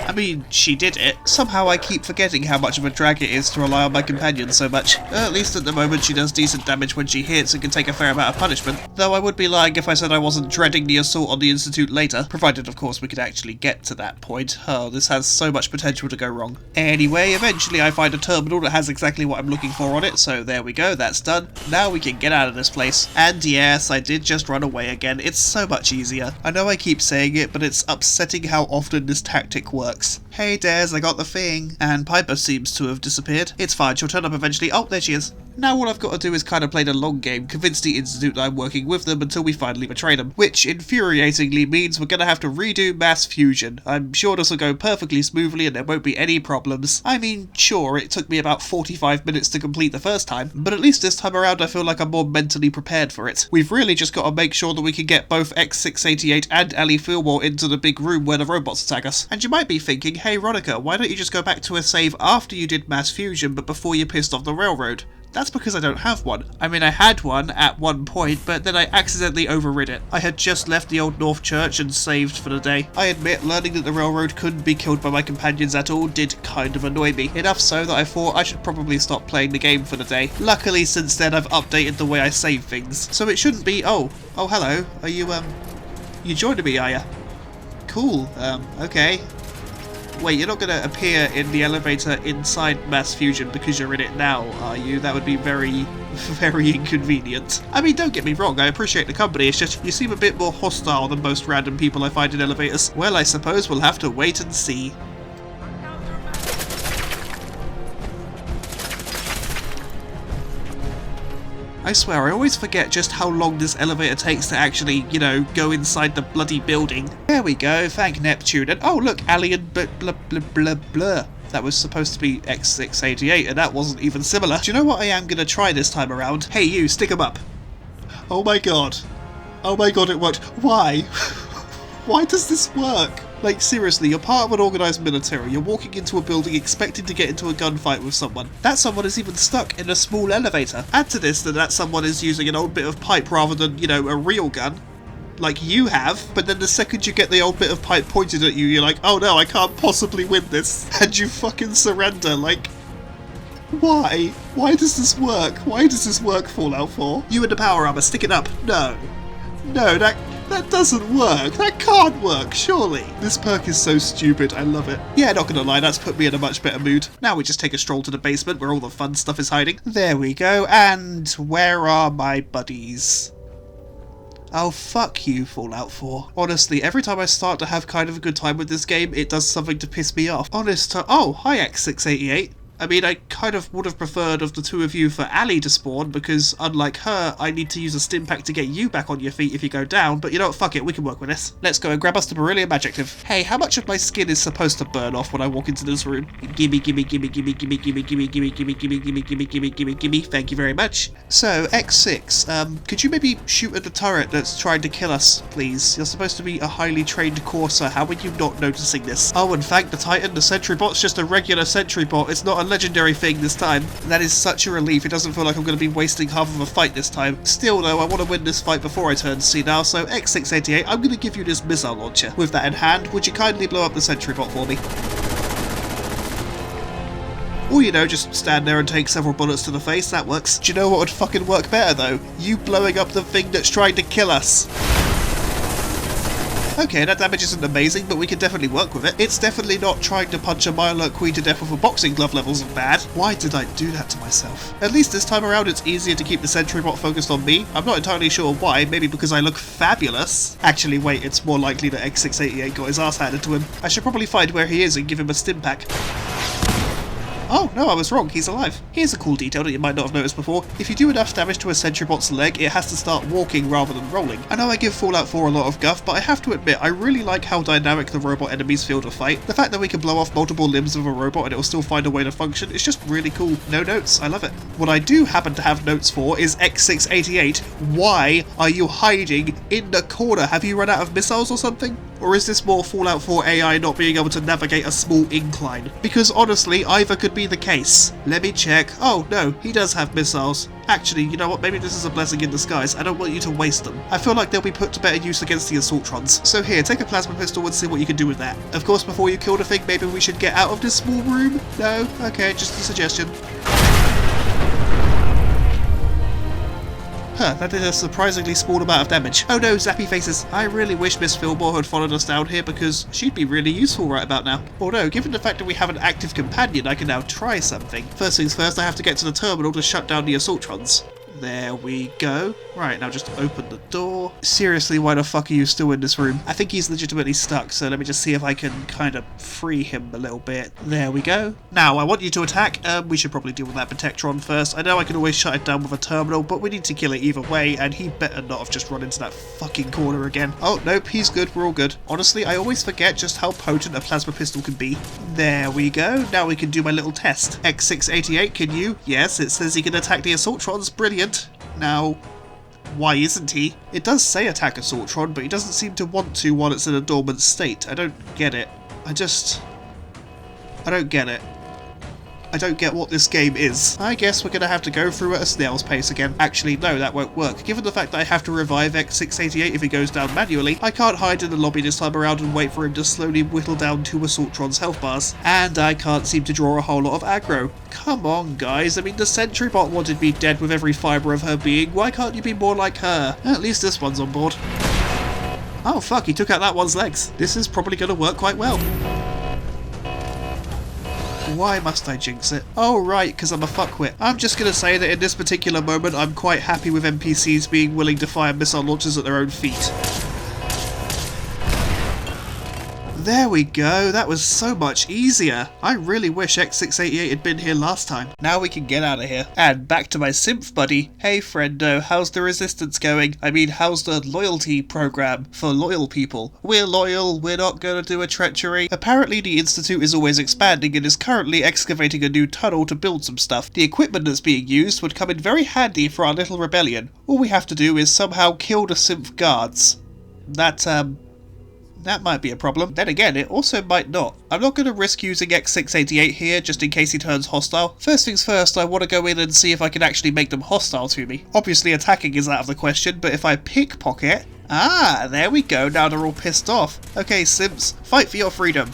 Speaker 1: I mean, she did it. Somehow I keep forgetting how much of a drag it is to rely on my companion so much. At least at the moment she does decent damage when she hits and can take a fair amount of punishment. Though I would be lying if I said I wasn't dreading the assault on the Institute later, provided of course we could actually get to that point. Oh, this has so much potential to go wrong. Anyway, eventually I find a terminal that has exactly what I'm looking for on it, so there we go, that's done. Now we can get out of this place. And yes, I did just run away again. It's so much easier. I know I keep saying it, but it's upsetting how often this tactic works. Hey Des, I got the thing. And Piper seems to have disappeared. It's fine, she'll turn up eventually. Oh, there she is. Now all I've got to do is kind of play the long game, convince the Institute that I'm working with them until we finally betray them. Which, infuriatingly, means we're going to have to redo Mass Fusion. I'm sure this will go perfectly smoothly and there won't be any problems. I mean, sure, it took me about 45 minutes to complete the first time, but at least this time around I feel like I'm more mentally prepared for it. We've really just got to make sure that we can get both X688 and Ellie Fillmore into the big room where the robots attack us. And you might be thinking, thinking, hey Ronica, why don't you just go back to a save after you did mass fusion but before you pissed off the railroad? That's because I don't have one. I mean, I had one at one point, but then I accidentally overrid it. I had just left the Old North Church and saved for the day. I admit, learning that the railroad couldn't be killed by my companions at all did kind of annoy me. Enough so that I thought I should probably stop playing the game for the day. Luckily, since then, I've updated the way I save things. So it shouldn't be, oh hello, are you, you joining me, are ya? Cool, okay. Wait, you're not going to appear in the elevator inside Mass Fusion because you're in it now, are you? That would be very, very inconvenient. I mean, don't get me wrong, I appreciate the company, it's just you seem a bit more hostile than most random people I find in elevators. Well, I suppose we'll have to wait and see. I swear, I always forget just how long this elevator takes to actually, you know, go inside the bloody building. There we go, thank Neptune. And oh look, Alien but blah blah blah blah. That was supposed to be X688 and that wasn't even similar. Do you know what I am gonna try this time around? Hey you, stick 'em up. Oh my god. Oh my god, it worked. Why? Why does this work? Like, seriously, you're part of an organised military, you're walking into a building expecting to get into a gunfight with someone. That someone is even stuck in a small elevator. Add to this that someone is using an old bit of pipe rather than, you know, a real gun. Like you have, but then the second you get the old bit of pipe pointed at you, you're like, oh no, I can't possibly win this. And you fucking surrender, like... Why? Why does this work? Why does this work, Fallout 4? You and the power armor, stick it up. No. No, that doesn't work. That can't work, surely. This perk is so stupid, I love it. Yeah, not gonna lie, that's put me in a much better mood. Now we just take a stroll to the basement where all the fun stuff is hiding. There we go, and where are my buddies? Oh, fuck you, Fallout 4. Honestly, every time I start to have kind of a good time with this game, it does something to piss me off. Oh, hi X688. I mean, I kind of would have preferred of the two of you for Ali to spawn, because unlike her, I need to use a stim pack to get you back on your feet if you go down, but you know what, fuck it, we can work with this. Let's go and grab us the beryllium adjective. Hey, how much of my skin is supposed to burn off when I walk into this room? Gimme, gimme, gimme, gimme, gimme, gimme, gimme, gimme, gimme, gimme, gimme, gimme, gimme, gimme, gimme, thank you very much. So, X6, could you maybe shoot at the turret that's trying to kill us, please? You're supposed to be a highly trained courser, how are you not noticing this? Oh, and thank the Titan, the sentry bot's just a regular sentry bot, it's not a legendary thing this time. That is such a relief, it doesn't feel like I'm going to be wasting half of a fight this time. Still though, I want to win this fight before I turn senile, so X688, I'm going to give you this missile launcher. With that in hand, would you kindly blow up the sentry bot for me? Or, you know, just stand there and take several bullets to the face, that works. Do you know what would fucking work better though? You blowing up the thing that's trying to kill us. Okay, that damage isn't amazing, but we can definitely work with it. It's definitely not trying to punch a Mirelurk Queen to death with a boxing glove levels of bad. Why did I do that to myself? At least this time around it's easier to keep the sentry bot focused on me. I'm not entirely sure why, maybe because I look fabulous. Actually, wait, it's more likely that X688 got his ass handed to him. I should probably find where he is and give him a stim pack. Oh, no, I was wrong, he's alive. Here's a cool detail that you might not have noticed before. If you do enough damage to a sentry bot's leg, it has to start walking rather than rolling. I know I give Fallout 4 a lot of guff, but I have to admit, I really like how dynamic the robot enemies feel to fight. The fact that we can blow off multiple limbs of a robot and it will still find a way to function is just really cool. No notes, I love it. What I do happen to have notes for is X688. Why are you hiding in the corner? Have you run out of missiles or something? Or is this more Fallout 4 AI not being able to navigate a small incline? Because honestly, either could be the case. Let me check. Oh no, he does have missiles. Actually, you know what, maybe this is a blessing in disguise. I don't want you to waste them. I feel like they'll be put to better use against the Assaultrons. So here, take a plasma pistol and see what you can do with that. Of course, before you kill the thing, maybe we should get out of this small room? No? Okay, just a suggestion. Huh, that did a surprisingly small amount of damage. Oh no, zappy faces. I really wish Miss Fillmore had followed us down here because she'd be really useful right about now. Although, given the fact that we have an active companion, I can now try something. First things first, I have to get to the terminal to shut down the Assaultrons. There we go. Right, now just open the door. Seriously, why the fuck are you still in this room? I think he's legitimately stuck, so let me just see if I can kind of free him a little bit. There we go. Now, I want you to attack. We should probably deal with that Protectron first. I know I can always shut it down with a terminal, but we need to kill it either way, and he better not have just run into that fucking corner again. Oh, nope, he's good. We're all good. Honestly, I always forget just how potent a plasma pistol can be. There we go. Now we can do my little test. X688, can you? Yes, it says he can attack the Assaultrons. Brilliant. Now, why isn't he? It does say attack Assaultron, but he doesn't seem to want to while it's in a dormant state. I don't get it. I don't get it. I don't get what this game is. I guess we're gonna have to go through at a snail's pace again. Actually, no, that won't work. Given the fact that I have to revive X688 if he goes down manually, I can't hide in the lobby this time around and wait for him to slowly whittle down 2 Assaultron's health bars. And I can't seem to draw a whole lot of aggro. Come on, guys. I mean, the Sentry Bot wanted me dead with every fibre of her being. Why can't you be more like her? At least this one's on board. Oh fuck, he took out that one's legs. This is probably gonna work quite well. Why must I jinx it? Oh right, because I'm a fuckwit. I'm just gonna say that in this particular moment I'm quite happy with NPCs being willing to fire missile launchers at their own feet. There we go, that was so much easier. I really wish X688 had been here last time. Now we can get out of here. And back to my synth buddy. Hey friendo, how's the resistance going? I mean, how's the loyalty program for loyal people? We're loyal, we're not gonna do a treachery. Apparently the Institute is always expanding and is currently excavating a new tunnel to build some stuff. The equipment that's being used would come in very handy for our little rebellion. All we have to do is somehow kill the synth guards. That might be a problem. Then again, it also might not. I'm not going to risk using X688 here just in case he turns hostile. First things first, I want to go in and see if I can actually make them hostile to me. Obviously attacking is out of the question, but if I pickpocket... Ah, there we go, now they're all pissed off. Okay, Simps, fight for your freedom.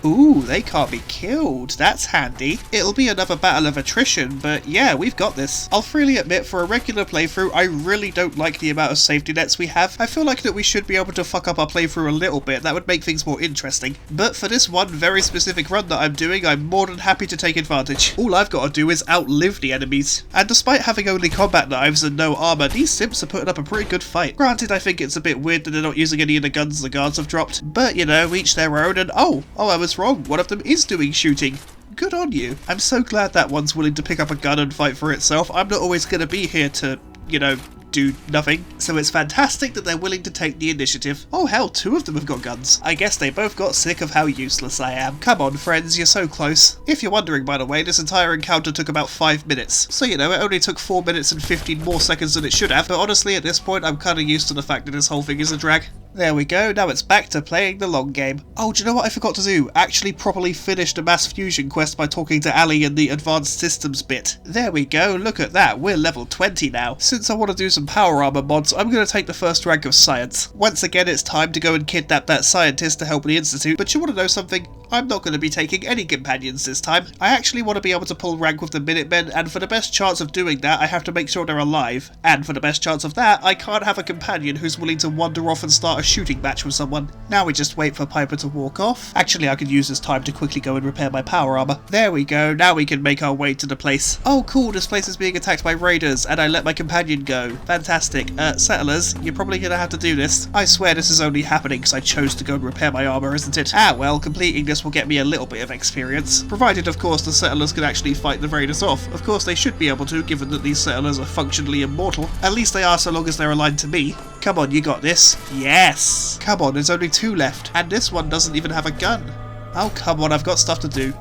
Speaker 1: Ooh, they can't be killed. That's handy. It'll be another battle of attrition, but yeah, we've got this. I'll freely admit, for a regular playthrough, I really don't like the amount of safety nets we have. I feel like that we should be able to fuck up our playthrough a little bit. That would make things more interesting. But for this one very specific run that I'm doing, I'm more than happy to take advantage. All I've got to do is outlive the enemies. And despite having only combat knives and no armor, these Simps are putting up a pretty good fight. Granted, I think it's a bit weird that they're not using any of the guns the guards have dropped. But, you know, each their own, and oh, I was wrong. One of them is doing shooting. Good on you. I'm so glad that one's willing to pick up a gun and fight for itself. I'm not always going to be here to, you know, do nothing. So it's fantastic that they're willing to take the initiative. Oh hell, 2 of them have got guns. I guess they both got sick of how useless I am. Come on friends, you're so close. If you're wondering, by the way, this entire encounter took about 5 minutes. So you know, it only took 4 minutes and 15 more seconds than it should have, but honestly at this point I'm kinda used to the fact that this whole thing is a drag. There we go, now it's back to playing the long game. Oh, do you know what I forgot to do? Actually properly finish the mass fusion quest by talking to Ali in the advanced systems bit. There we go, look at that, we're level 20 now. Since I want to do some power armor mods, I'm going to take the first rank of science. Once again, it's time to go and kidnap that scientist to help the Institute, but you want to know something? I'm not going to be taking any companions this time. I actually want to be able to pull rank with the Minutemen, and for the best chance of doing that, I have to make sure they're alive. And for the best chance of that, I can't have a companion who's willing to wander off and start a shooting match with someone. Now we just wait for Piper to walk off. Actually, I could use this time to quickly go and repair my power armor. There we go, now we can make our way to the place. Oh cool, this place is being attacked by raiders, and I let my companion go. Fantastic. Settlers, you're probably gonna have to do this. I swear this is only happening because I chose to go and repair my armor, isn't it? Ah well, completing this will get me a little bit of experience. Provided, of course, the settlers can actually fight the raiders off. Of course, they should be able to, given that these settlers are functionally immortal. At least they are so long as they're aligned to me. Come on, you got this. Yes! Come on, there's only 2 left. And this one doesn't even have a gun. Oh, come on, I've got stuff to do.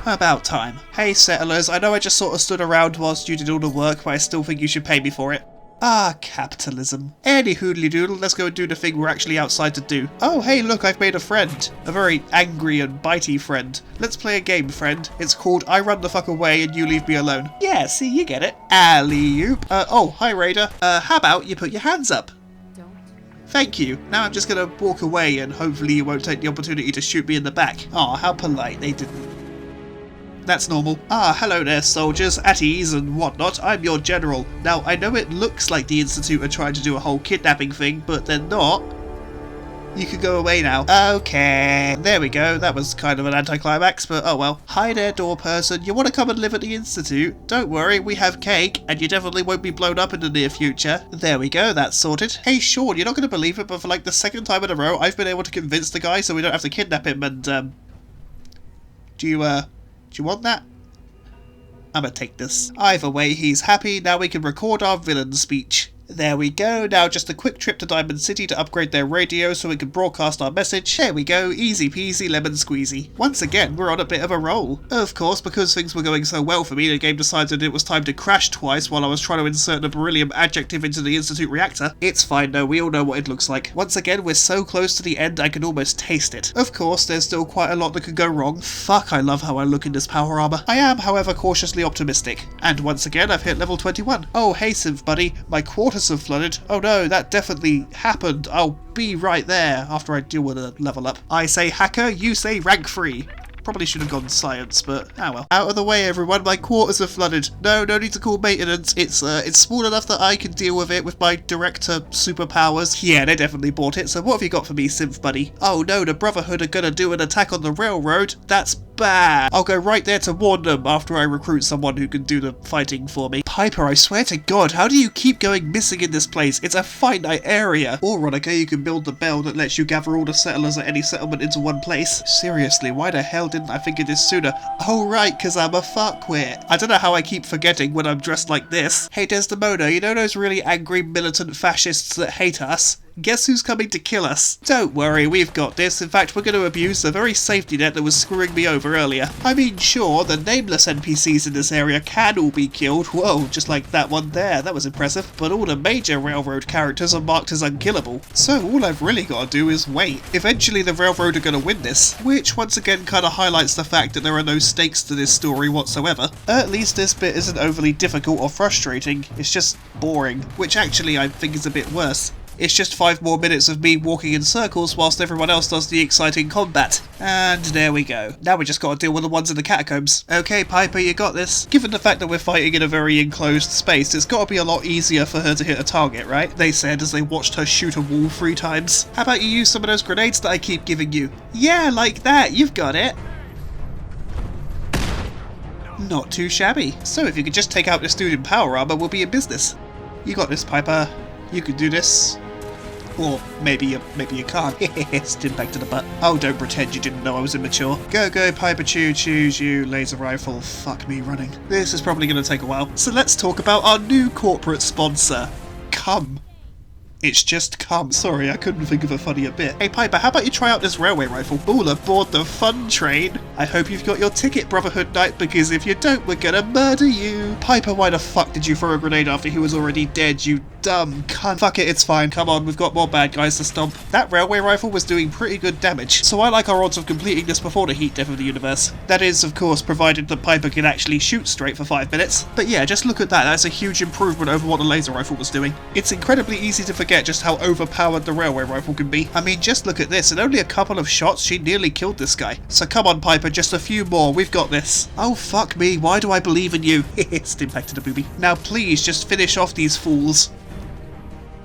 Speaker 1: About time. Hey, settlers, I know I just sort of stood around whilst you did all the work, but I still think you should pay me for it. Ah, capitalism. Any hoodly doodle, let's go and do the thing we're actually outside to do. Oh, hey, look, I've made a friend. A very angry and bitey friend. Let's play a game, friend. It's called I Run the Fuck Away and You Leave Me Alone. Yeah, see, you get it. Alley-oop. Oh, hi, Raider. How about you put your hands up? Thank you. Now I'm just gonna walk away and hopefully you won't take the opportunity to shoot me in the back. Aw, how polite, they didn't. That's normal. Ah, hello there, soldiers, at ease and whatnot. I'm your general. Now, I know it looks like the Institute are trying to do a whole kidnapping thing, but they're not. You can go away now. Okay. There we go. That was kind of an anticlimax, but oh well. Hi there, door person. You want to come and live at the Institute? Don't worry, we have cake, and you definitely won't be blown up in the near future. There we go, that's sorted. Hey, Sean, you're not going to believe it, but for like the 2nd time in a row, I've been able to convince the guy so we don't have to kidnap him, and, Do you want that? I'm gonna take this. Either way, he's happy. Now we can record our villain speech. There we go, now just a quick trip to Diamond City to upgrade their radio so we can broadcast our message. There we go, easy peasy lemon squeezy. Once again, we're on a bit of a roll. Of course, because things were going so well for me, the game decided it was time to crash twice while I was trying to insert a beryllium adjective into the Institute reactor. It's fine though, we all know what it looks like. Once again, we're so close to the end I can almost taste it. Of course, there's still quite a lot that could go wrong. Fuck, I love how I look in this power armor. I am, however, cautiously optimistic. And once again, I've hit level 21. Oh, hey Synth buddy, my quarters have flooded. Oh no, that definitely happened. I'll be right there after I deal with a level up. I say hacker, you say rank 3. Probably should have gone science, but oh well. Out of the way, everyone. My quarters are flooded. No need to call maintenance. It's small enough that I can deal with it with my director superpowers. Yeah, they definitely bought it. So what have you got for me, Synth buddy? Oh no, the Brotherhood are gonna do an attack on the railroad. That's bad. I'll go right there to warn them after I recruit someone who can do the fighting for me. Piper, I swear to God, how do you keep going missing in this place? It's a finite area. Or, Ronica, you can build the bell that lets you gather all the settlers at any settlement into one place. Seriously, why the hell didn't I think of this sooner? Oh right, cause I'm a fuckwit. I don't know how I keep forgetting when I'm dressed like this. Hey Desdemona, you know those really angry militant fascists that hate us? Guess who's coming to kill us? Don't worry, we've got this. In fact, we're going to abuse the very safety net that was screwing me over earlier. I mean, sure, the nameless NPCs in this area can all be killed. Whoa, just like that one there. That was impressive. But all the major railroad characters are marked as unkillable. So all I've really got to do is wait. Eventually the railroad are going to win this, which once again kind of highlights the fact that there are no stakes to this story whatsoever. At least this bit isn't overly difficult or frustrating. It's just boring, which actually I think is a bit worse. It's just 5 more minutes of me walking in circles whilst everyone else does the exciting combat. And there we go. Now we just gotta deal with the ones in the catacombs. Okay, Piper, you got this. Given the fact that we're fighting in a very enclosed space, it's gotta be a lot easier for her to hit a target, right? They said as they watched her shoot a wall 3 times. How about you use some of those grenades that I keep giving you? Yeah, like that, you've got it. Not too shabby. So if you could just take out this dude in power armor, we'll be in business. You got this, Piper. You can do this. Or maybe you can't. Stim back to the butt. Oh, don't pretend you didn't know I was immature. Go, Piper, choose you, laser rifle. Fuck me running. This is probably going to take a while. So let's talk about our new corporate sponsor. Come. It's just come. Sorry, I couldn't think of a funnier bit. Hey Piper, how about you try out this railway rifle? All aboard the fun train. I hope you've got your ticket, Brotherhood Knight, because if you don't, we're gonna murder you. Piper, why the fuck did you throw a grenade after he was already dead, you dumb cunt? Fuck it, it's fine. Come on, we've got more bad guys to stomp. That railway rifle was doing pretty good damage, so I like our odds of completing this before the heat death of the universe. That is, of course, provided that Piper can actually shoot straight for 5 minutes. But yeah, just look at that. That's a huge improvement over what the laser rifle was doing. It's incredibly easy to forget just how overpowered the railway rifle can be. I mean, just look at this. In only a couple of shots, she nearly killed this guy. So come on, Piper, just a few more. We've got this. Oh, fuck me. Why do I believe in you? Stim back to the booby. Now, please, just finish off these fools.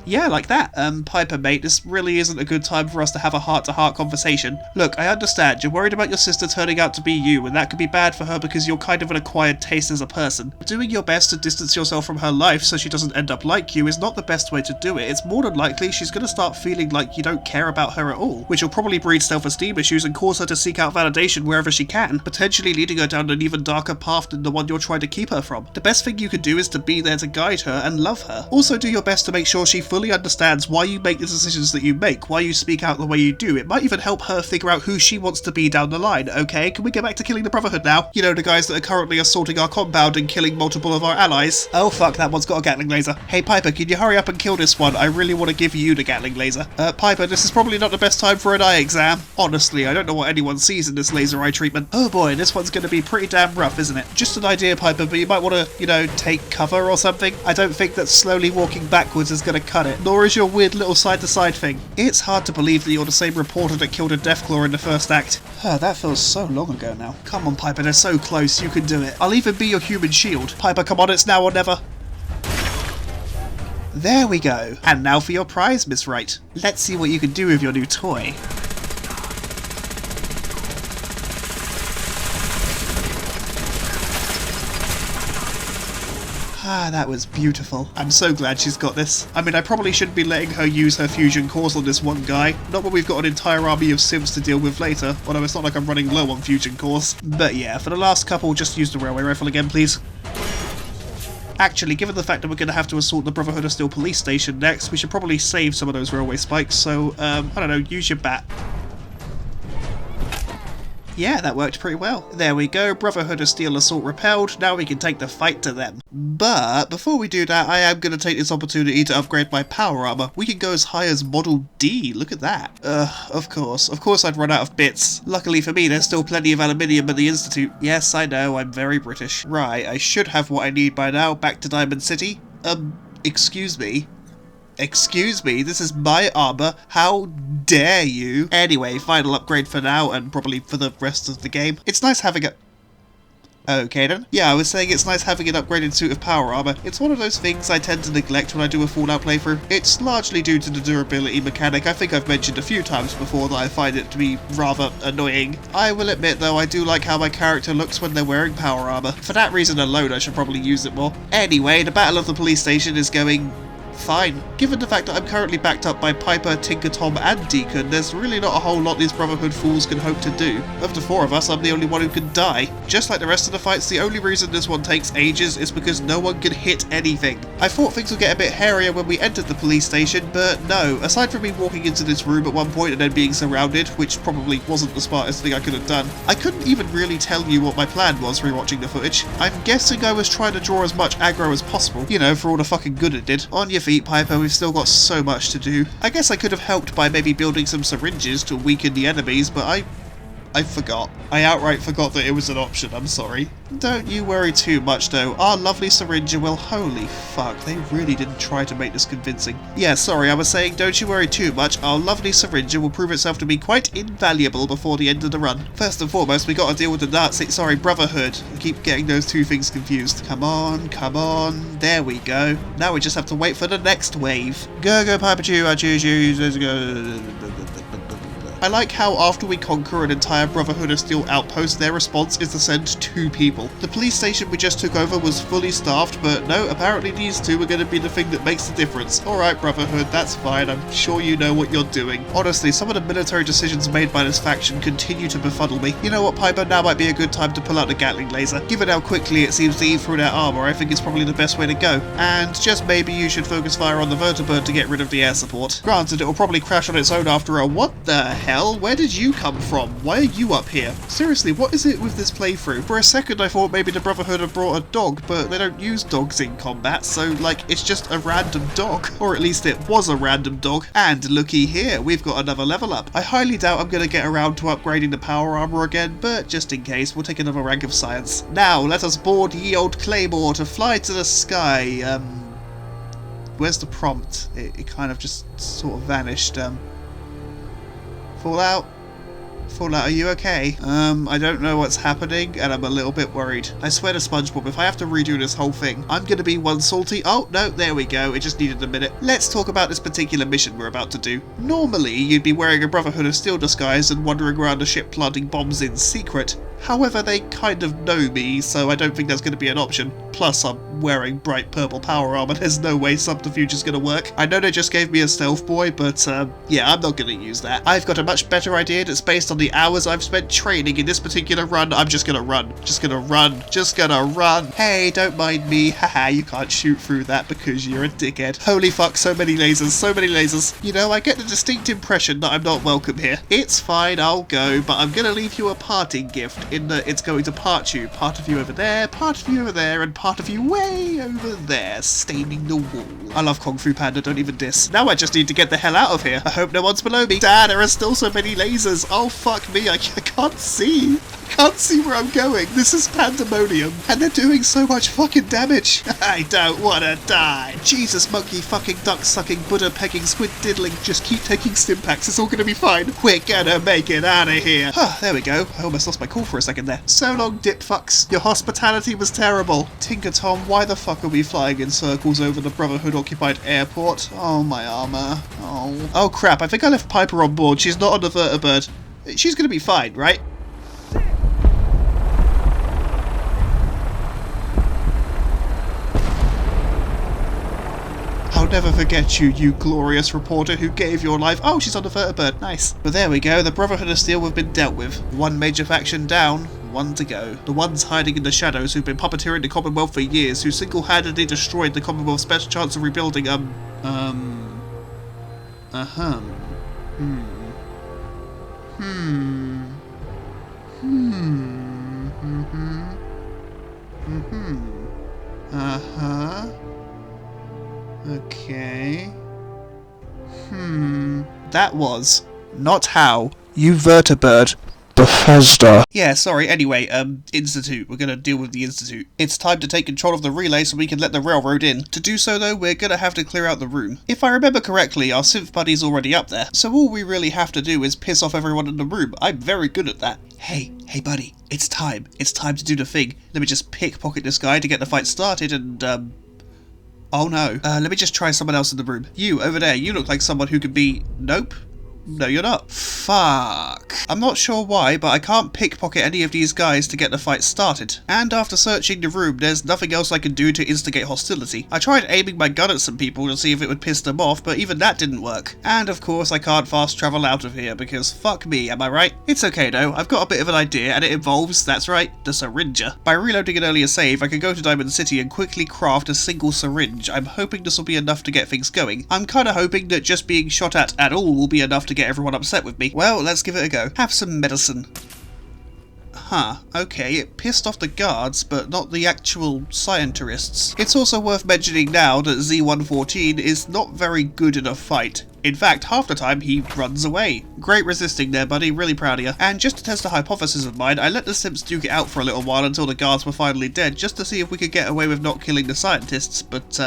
Speaker 1: Yeah, like that. Piper, mate, this really isn't a good time for us to have a heart-to-heart conversation. Look, I understand. You're worried about your sister turning out to be you, and that could be bad for her because you're kind of an acquired taste as a person. Doing your best to distance yourself from her life so she doesn't end up like you is not the best way to do it. It's more than likely she's going to start feeling like you don't care about her at all, which will probably breed self-esteem issues and cause her to seek out validation wherever she can, potentially leading her down an even darker path than the one you're trying to keep her from. The best thing you can do is to be there to guide her and love her. Also do your best to make sure she fully understands why you make the decisions that you make, why you speak out the way you do. It might even help her figure out who she wants to be down the line, okay? Can we get back to killing the Brotherhood now? You know, the guys that are currently assaulting our compound and killing multiple of our allies. Oh fuck, that one's got a Gatling laser. Hey Piper, can you hurry up and kill this one? I really want to give you the Gatling laser. Piper, this is probably not the best time for an eye exam. Honestly, I don't know what anyone sees in this laser eye treatment. Oh boy, this one's going to be pretty damn rough, isn't it? Just an idea, Piper, but you might want to, you know, take cover or something. I don't think that slowly walking backwards is going to cut it, nor is your weird little side-to-side thing. It's hard to believe that you're the same reporter that killed a Deathclaw in the first act. That feels so long ago now. Come on, Piper, they're so close, you can do it. I'll even be your human shield. Piper, come on, it's now or never. There we go. And now for your prize, Miss Wright. Let's see what you can do with your new toy. Ah, that was beautiful. I'm so glad she's got this. I mean, I probably shouldn't be letting her use her fusion cores on this one guy. Not when we've got an entire army of Sims to deal with later, although it's not like I'm running low on fusion cores. But yeah, for the last couple, just use the railway rifle again, please. Actually, given the fact that we're going to have to assault the Brotherhood of Steel police station next, we should probably save some of those railway spikes, so, I don't know, use your bat. Yeah, that worked pretty well. There we go, Brotherhood of Steel assault repelled, now we can take the fight to them. But, before we do that, I am going to take this opportunity to upgrade my power armor. We can go as high as Model D, look at that. Of course I'd run out of bits. Luckily for me, there's still plenty of aluminium at the Institute. Yes, I know, I'm very British. Right, I should have what I need by now, back to Diamond City. Excuse me? Excuse me, this is my armor, how dare you? Anyway, final upgrade for now, and probably for the rest of the game. It's nice having a... Okay then. Yeah, I was saying it's nice having an upgraded suit of power armor. It's one of those things I tend to neglect when I do a Fallout playthrough. It's largely due to the durability mechanic. I think I've mentioned a few times before that I find it to be rather annoying. I will admit though, I do like how my character looks when they're wearing power armor. For that reason alone, I should probably use it more. Anyway, the Battle of the Police Station is going... fine. Given the fact that I'm currently backed up by Piper, Tinker Tom and Deacon, there's really not a whole lot these Brotherhood fools can hope to do. Of the four of us, I'm the only one who can die. Just like the rest of the fights, the only reason this one takes ages is because no one can hit anything. I thought things would get a bit hairier when we entered the police station, but no. Aside from me walking into this room at one point and then being surrounded, which probably wasn't the smartest thing I could have done, I couldn't even really tell you what my plan was rewatching the footage. I'm guessing I was trying to draw as much aggro as possible, you know, for all the fucking good it did. On your feet, Piper, we've still got so much to do. I guess I could have helped by maybe building some syringes to weaken the enemies, but I forgot. I outright forgot that it was an option, I'm sorry. Don't you worry too much though, our lovely syringer will... Holy fuck, they really didn't try to make this convincing. Yeah, sorry, I was saying don't you worry too much, our lovely syringer will prove itself to be quite invaluable before the end of the run. First and foremost, we gotta deal with the Brotherhood. I keep getting those two things confused. Come on, there we go. Now we just have to wait for the next wave. Go, Piper Chew, I choose you, let's go. I like how after we conquer an entire Brotherhood of Steel outpost, their response is to send 2 people. The police station we just took over was fully staffed, but no, apparently these 2 are going to be the thing that makes the difference. Alright Brotherhood, that's fine, I'm sure you know what you're doing. Honestly, some of the military decisions made by this faction continue to befuddle me. You know what, Piper, now might be a good time to pull out the Gatling laser. Given how quickly it seems to eat through their armor, I think it's probably the best way to go. And just maybe you should focus fire on the vertibird to get rid of the air support. Granted, it will probably crash on its own after a... What the hell? Where did you come from? Why are you up here? Seriously, what is it with this playthrough? For a second I thought maybe the Brotherhood had brought a dog, but they don't use dogs in combat, so like it's just a random dog. Or at least it was a random dog. And looky here, we've got another level up. I highly doubt I'm going to get around to upgrading the power armor again, but just in case, we'll take another rank of science. Now, let us board ye old Claymore to fly to the sky. Where's the prompt? It kind of just sort of vanished. Fallout? Fallout, are you okay? I don't know what's happening, and I'm a little bit worried. I swear to SpongeBob, if I have to redo this whole thing, I'm gonna be one salty... Oh, no, there we go, it just needed a minute. Let's talk about this particular mission we're about to do. Normally, you'd be wearing a Brotherhood of Steel disguise and wandering around a ship planting bombs in secret. However, they kind of know me, so I don't think that's going to be an option. Plus, I'm wearing bright purple power armor, there's no way subterfuge is going to work. I know they just gave me a stealth boy, but yeah, I'm not going to use that. I've got a much better idea that's based on the hours I've spent training in this particular run. I'm just going to run. Just going to run. Hey, don't mind me. Haha, you can't shoot through that because you're a dickhead. Holy fuck, so many lasers. You know, I get the distinct impression that I'm not welcome here. It's fine, I'll go, but I'm going to leave you a parting gift. In that it's going to part you. Part of you over there, part of you over there, and part of you way over there, staining the wall. I love Kung Fu Panda, don't even diss. Now I just need to get the hell out of here. I hope no one's below me. Dad, there are still so many lasers. Oh, fuck me, I can't see. Can't see where I'm going. This is pandemonium. And they're doing so much fucking damage. I don't wanna die. Jesus, monkey fucking duck sucking, Buddha pegging, squid diddling. Just keep taking stim packs. It's all gonna be fine. We're gonna make it out of here. There we go. I almost lost my cool for a second there. So long, dip fucks. Your hospitality was terrible. Tinker Tom, why the fuck are we flying in circles over the Brotherhood occupied airport? Oh, my armor. Oh crap. I think I left Piper on board. She's not on the vertibird. She's gonna be fine, right? I'll never forget you, you glorious reporter who gave your life. Oh, she's on the vertibird. Nice. But there we go. The Brotherhood of Steel have been dealt with. One major faction down. One to go. The ones hiding in the shadows who've been puppeteering the Commonwealth for years, who single-handedly destroyed the Commonwealth's best chance of rebuilding, Okay. That was not how
Speaker 3: You vertibird. Bethesda.
Speaker 1: Yeah, sorry, anyway, Institute. We're gonna deal with the Institute. It's time to take control of the relay so we can let the railroad in. To do so, though, we're gonna have to clear out the room. If I remember correctly, our synth buddy's already up there, so all we really have to do is piss off everyone in the room. I'm very good at that. Hey buddy, it's time. It's time to do the thing. Let me just pickpocket this guy to get the fight started and, oh no. Let me just try someone else in the room. You, over there, you look like someone who could be... Nope. No, you're not. Fuck. I'm not sure why, but I can't pickpocket any of these guys to get the fight started. And after searching the room, there's nothing else I can do to instigate hostility. I tried aiming my gun at some people to see if it would piss them off, but even that didn't work. And of course, I can't fast travel out of here, because fuck me, am I right? It's okay though, I've got a bit of an idea, and it involves, that's right, the syringer. By reloading an earlier save, I can go to Diamond City and quickly craft a single syringe. I'm hoping this will be enough to get things going. I'm kinda hoping that just being shot at all will be enough to get everyone upset with me. Well, let's give it a go. Have some medicine. Huh, okay, it pissed off the guards, but not the actual scientists. It's also worth mentioning now that Z-114 is not very good in a fight. In fact, half the time he runs away. Great resisting there, buddy, really proud of you. And just to test a hypothesis of mine, I let the Simps duke it out for a little while until the guards were finally dead, just to see if we could get away with not killing the scientists, but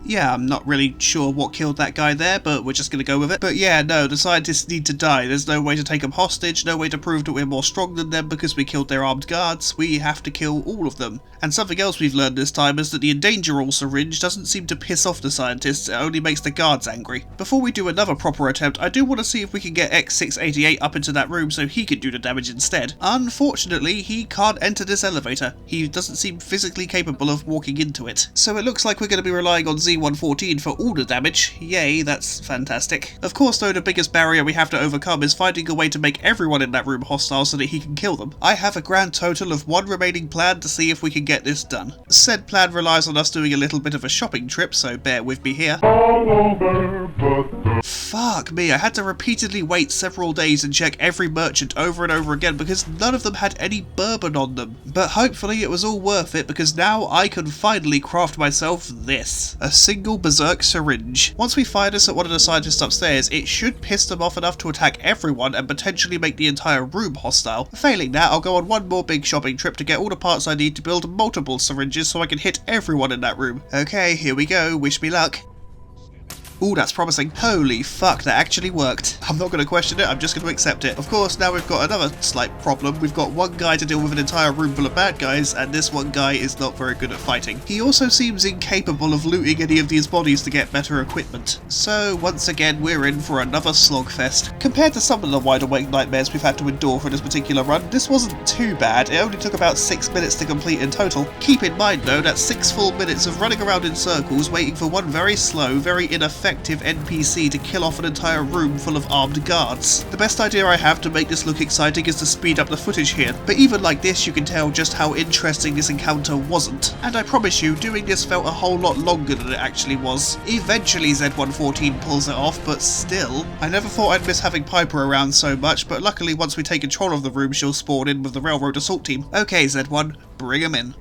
Speaker 1: yeah, I'm not really sure what killed that guy there, but we're just gonna go with it. But yeah, no, the scientists need to die. There's no way to take them hostage, no way to prove that we're more strong than them because we killed their armed guards. We have to kill all of them. And something else we've learned this time is that the Endanger-All syringe doesn't seem to piss off the scientists, it only makes the guards angry. Before we do another proper attempt, I do want to see if we can get X688 up into that room so he can do the damage instead. Unfortunately, he can't enter this elevator. He doesn't seem physically capable of walking into it. So it looks like we're going to be relying on Z-114 for all the damage. Yay, that's fantastic. Of course though, the biggest barrier we have to overcome is finding a way to make everyone in that room hostile so that he can kill them. I have a grand total of one remaining plan to see if we can get this done. Said plan relies on us doing a little bit of a shopping trip, so bear with me here.
Speaker 2: All over, but
Speaker 1: Fuck me, I had to repeatedly wait several days and check every merchant over and over again because none of them had any bourbon on them. But hopefully it was all worth it because now I can finally craft myself this. A single berserk syringe. Once we fire this at one of the scientists upstairs, it should piss them off enough to attack everyone and potentially make the entire room hostile. Failing that, I'll go on one more big shopping trip to get all the parts I need to build multiple syringes so I can hit everyone in that room. Okay, here we go, wish me luck. Ooh, that's promising. Holy fuck, that actually worked. I'm not going to question it, I'm just going to accept it. Of course, now we've got another slight problem. We've got one guy to deal with an entire room full of bad guys, and this one guy is not very good at fighting. He also seems incapable of looting any of these bodies to get better equipment. So, once again, we're in for another slogfest. Compared to some of the wide awake nightmares we've had to endure for this particular run, this wasn't too bad. It only took about 6 minutes to complete in total. Keep in mind, though, that's 6 full minutes of running around in circles, waiting for one very slow, very ineffective NPC to kill off an entire room full of armed guards. The best idea I have to make this look exciting is to speed up the footage here, but even like this you can tell just how interesting this encounter wasn't. And I promise you, doing this felt a whole lot longer than it actually was. Eventually Z-114 pulls it off, but still. I never thought I'd miss having Piper around so much, but luckily once we take control of the room she'll spawn in with the railroad assault team. Okay Z1, bring 'em in.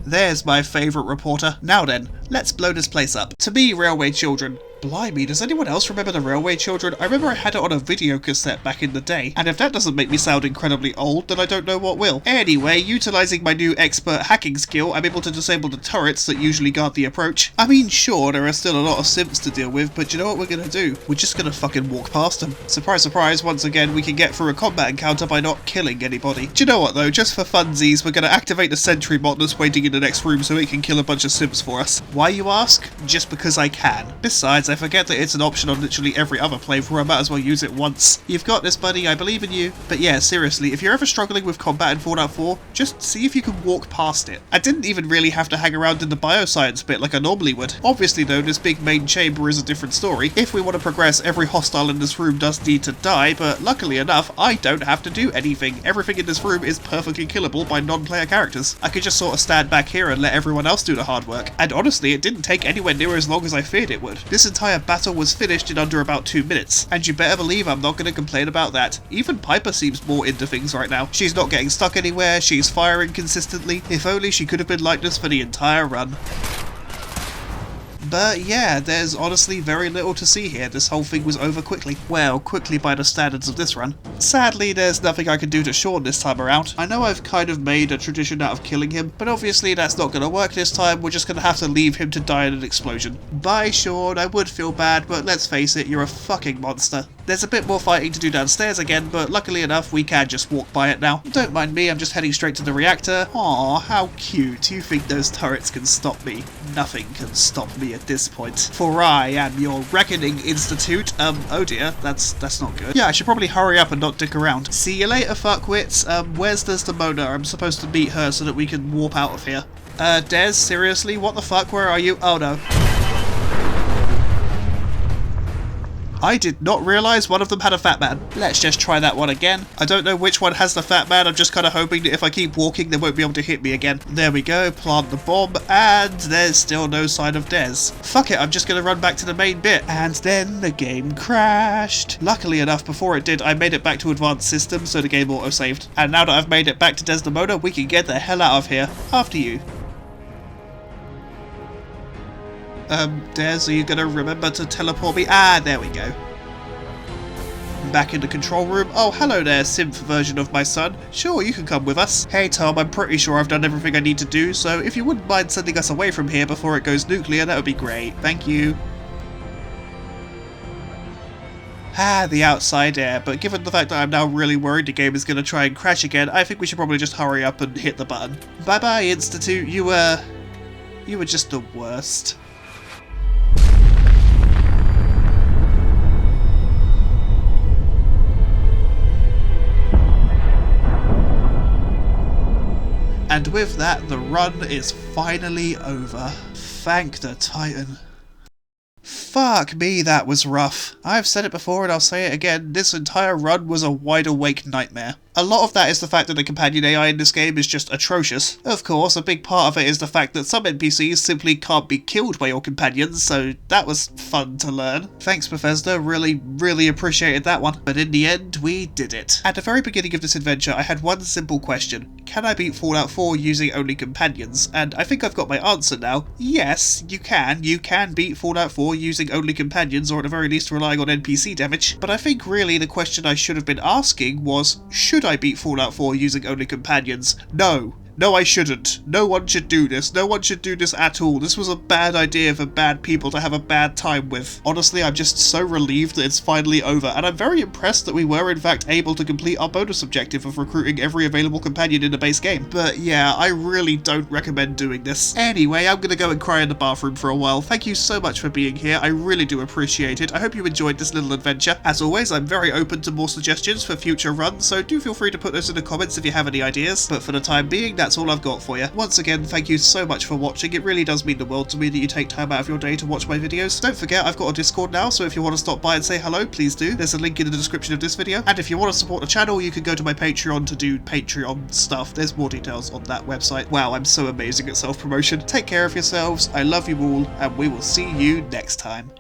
Speaker 1: There's my favourite reporter. Now then, let's blow this place up. To me, Railway Children. Blimey, does anyone else remember the Railway Children? I remember I had it on a video cassette back in the day, and if that doesn't make me sound incredibly old, then I don't know what will. Anyway, utilising my new expert hacking skill, I'm able to disable the turrets that usually guard the approach. I mean, sure, there are still a lot of Simps to deal with, but you know what we're gonna do? We're just gonna fucking walk past them. Surprise, surprise, once again, we can get through a combat encounter by not killing anybody. Do you know what though? Just for funsies, we're gonna activate the sentry bot that's waiting in the next room so it can kill a bunch of Simps for us. Why, you ask? Just because I can. Besides, I I forget that it's an option on literally every other playthrough. I might as well use it once. You've got this, buddy. I believe in you. But yeah, seriously, if you're ever struggling with combat in Fallout 4, just see if you can walk past it. I didn't even really have to hang around in the bioscience bit like I normally would. Obviously though, this big main chamber is a different story. If we want to progress, every hostile in this room does need to die, but luckily enough, I don't have to do anything. Everything in this room is perfectly killable by non-player characters. I could just sort of stand back here and let everyone else do the hard work. And honestly, it didn't take anywhere near as long as I feared it would. This entire battle was finished in under about 2 minutes, and you better believe I'm not going to complain about that. Even Piper seems more into things right now. She's not getting stuck anywhere, she's firing consistently. If only she could have been like this for the entire run. But yeah, there's honestly very little to see here. This whole thing was over quickly. Well, quickly by the standards of this run. Sadly, there's nothing I can do to Sean this time around. I know I've kind of made a tradition out of killing him, but obviously that's not going to work this time. We're just going to have to leave him to die in an explosion. Bye, Sean. I would feel bad, but let's face it, you're a fucking monster. There's a bit more fighting to do downstairs again, but luckily enough, we can just walk by it now. Don't mind me, I'm just heading straight to the reactor. Aw, how cute. You think those turrets can stop me? Nothing can stop me at this point. For I am your Reckoning Institute. Oh dear, that's not good. Yeah, I should probably hurry up and not dick around. See you later, fuckwits. Where's Desdemona? I'm supposed to meet her so that we can warp out of here. Des, seriously? What the fuck? Where are you? Oh no. I did not realise one of them had a fat man. Let's just try that one again. I don't know which one has the fat man. I'm just kind of hoping that if I keep walking, they won't be able to hit me again. There we go. Plant the bomb. And there's still no sign of Des. Fuck it. I'm just going to run back to the main bit. And then the game crashed. Luckily enough, before it did, I made it back to advanced systems, so the game auto-saved. And now that I've made it back to Desdemona, we can get the hell out of here. After you. Des, are you gonna remember to teleport me? Ah, there we go. Back in the control room. Oh, hello there, synth version of my son. Sure, you can come with us. Hey Tom, I'm pretty sure I've done everything I need to do, so if you wouldn't mind sending us away from here before it goes nuclear, that would be great. Thank you. Ah, the outside air, but given the fact that I'm now really worried the game is going to try and crash again, I think we should probably just hurry up and hit the button. Bye-bye, Institute. You were just the worst. And with that, the run is finally over. Thank the Titan. Fuck me, that was rough. I've said it before and I'll say it again, this entire run was a wide-awake nightmare. A lot of that is the fact that the companion AI in this game is just atrocious. Of course, a big part of it is the fact that some NPCs simply can't be killed by your companions, so that was fun to learn. Thanks Bethesda, really appreciated that one. But in the end, we did it. At the very beginning of this adventure, I had one simple question. Can I beat Fallout 4 using only companions? And I think I've got my answer now. Yes, you can. You can beat Fallout 4 using only companions, or at the very least relying on NPC damage. But I think really the question I should have been asking was, should I beat Fallout 4 using only companions? No, I shouldn't. No one should do this. No one should do this at all. This was a bad idea for bad people to have a bad time with. Honestly, I'm just so relieved that it's finally over, and I'm very impressed that we were in fact able to complete our bonus objective of recruiting every available companion in the base game. But yeah, I really don't recommend doing this. Anyway, I'm gonna go and cry in the bathroom for a while. Thank you so much for being here. I really do appreciate it. I hope you enjoyed this little adventure. As always, I'm very open to more suggestions for future runs, so do feel free to put those in the comments if you have any ideas. But for the time being, that's all I've got for you. Once again, thank you so much for watching. It really does mean the world to me that you take time out of your day to watch my videos. Don't forget, I've got a Discord now, so if you want to stop by and say hello, please do. There's a link in the description of this video. And if you want to support the channel, you can go to my Patreon to do Patreon stuff. There's more details on that website. Wow, I'm so amazing at self-promotion. Take care of yourselves. I love you all, and we will see you next time.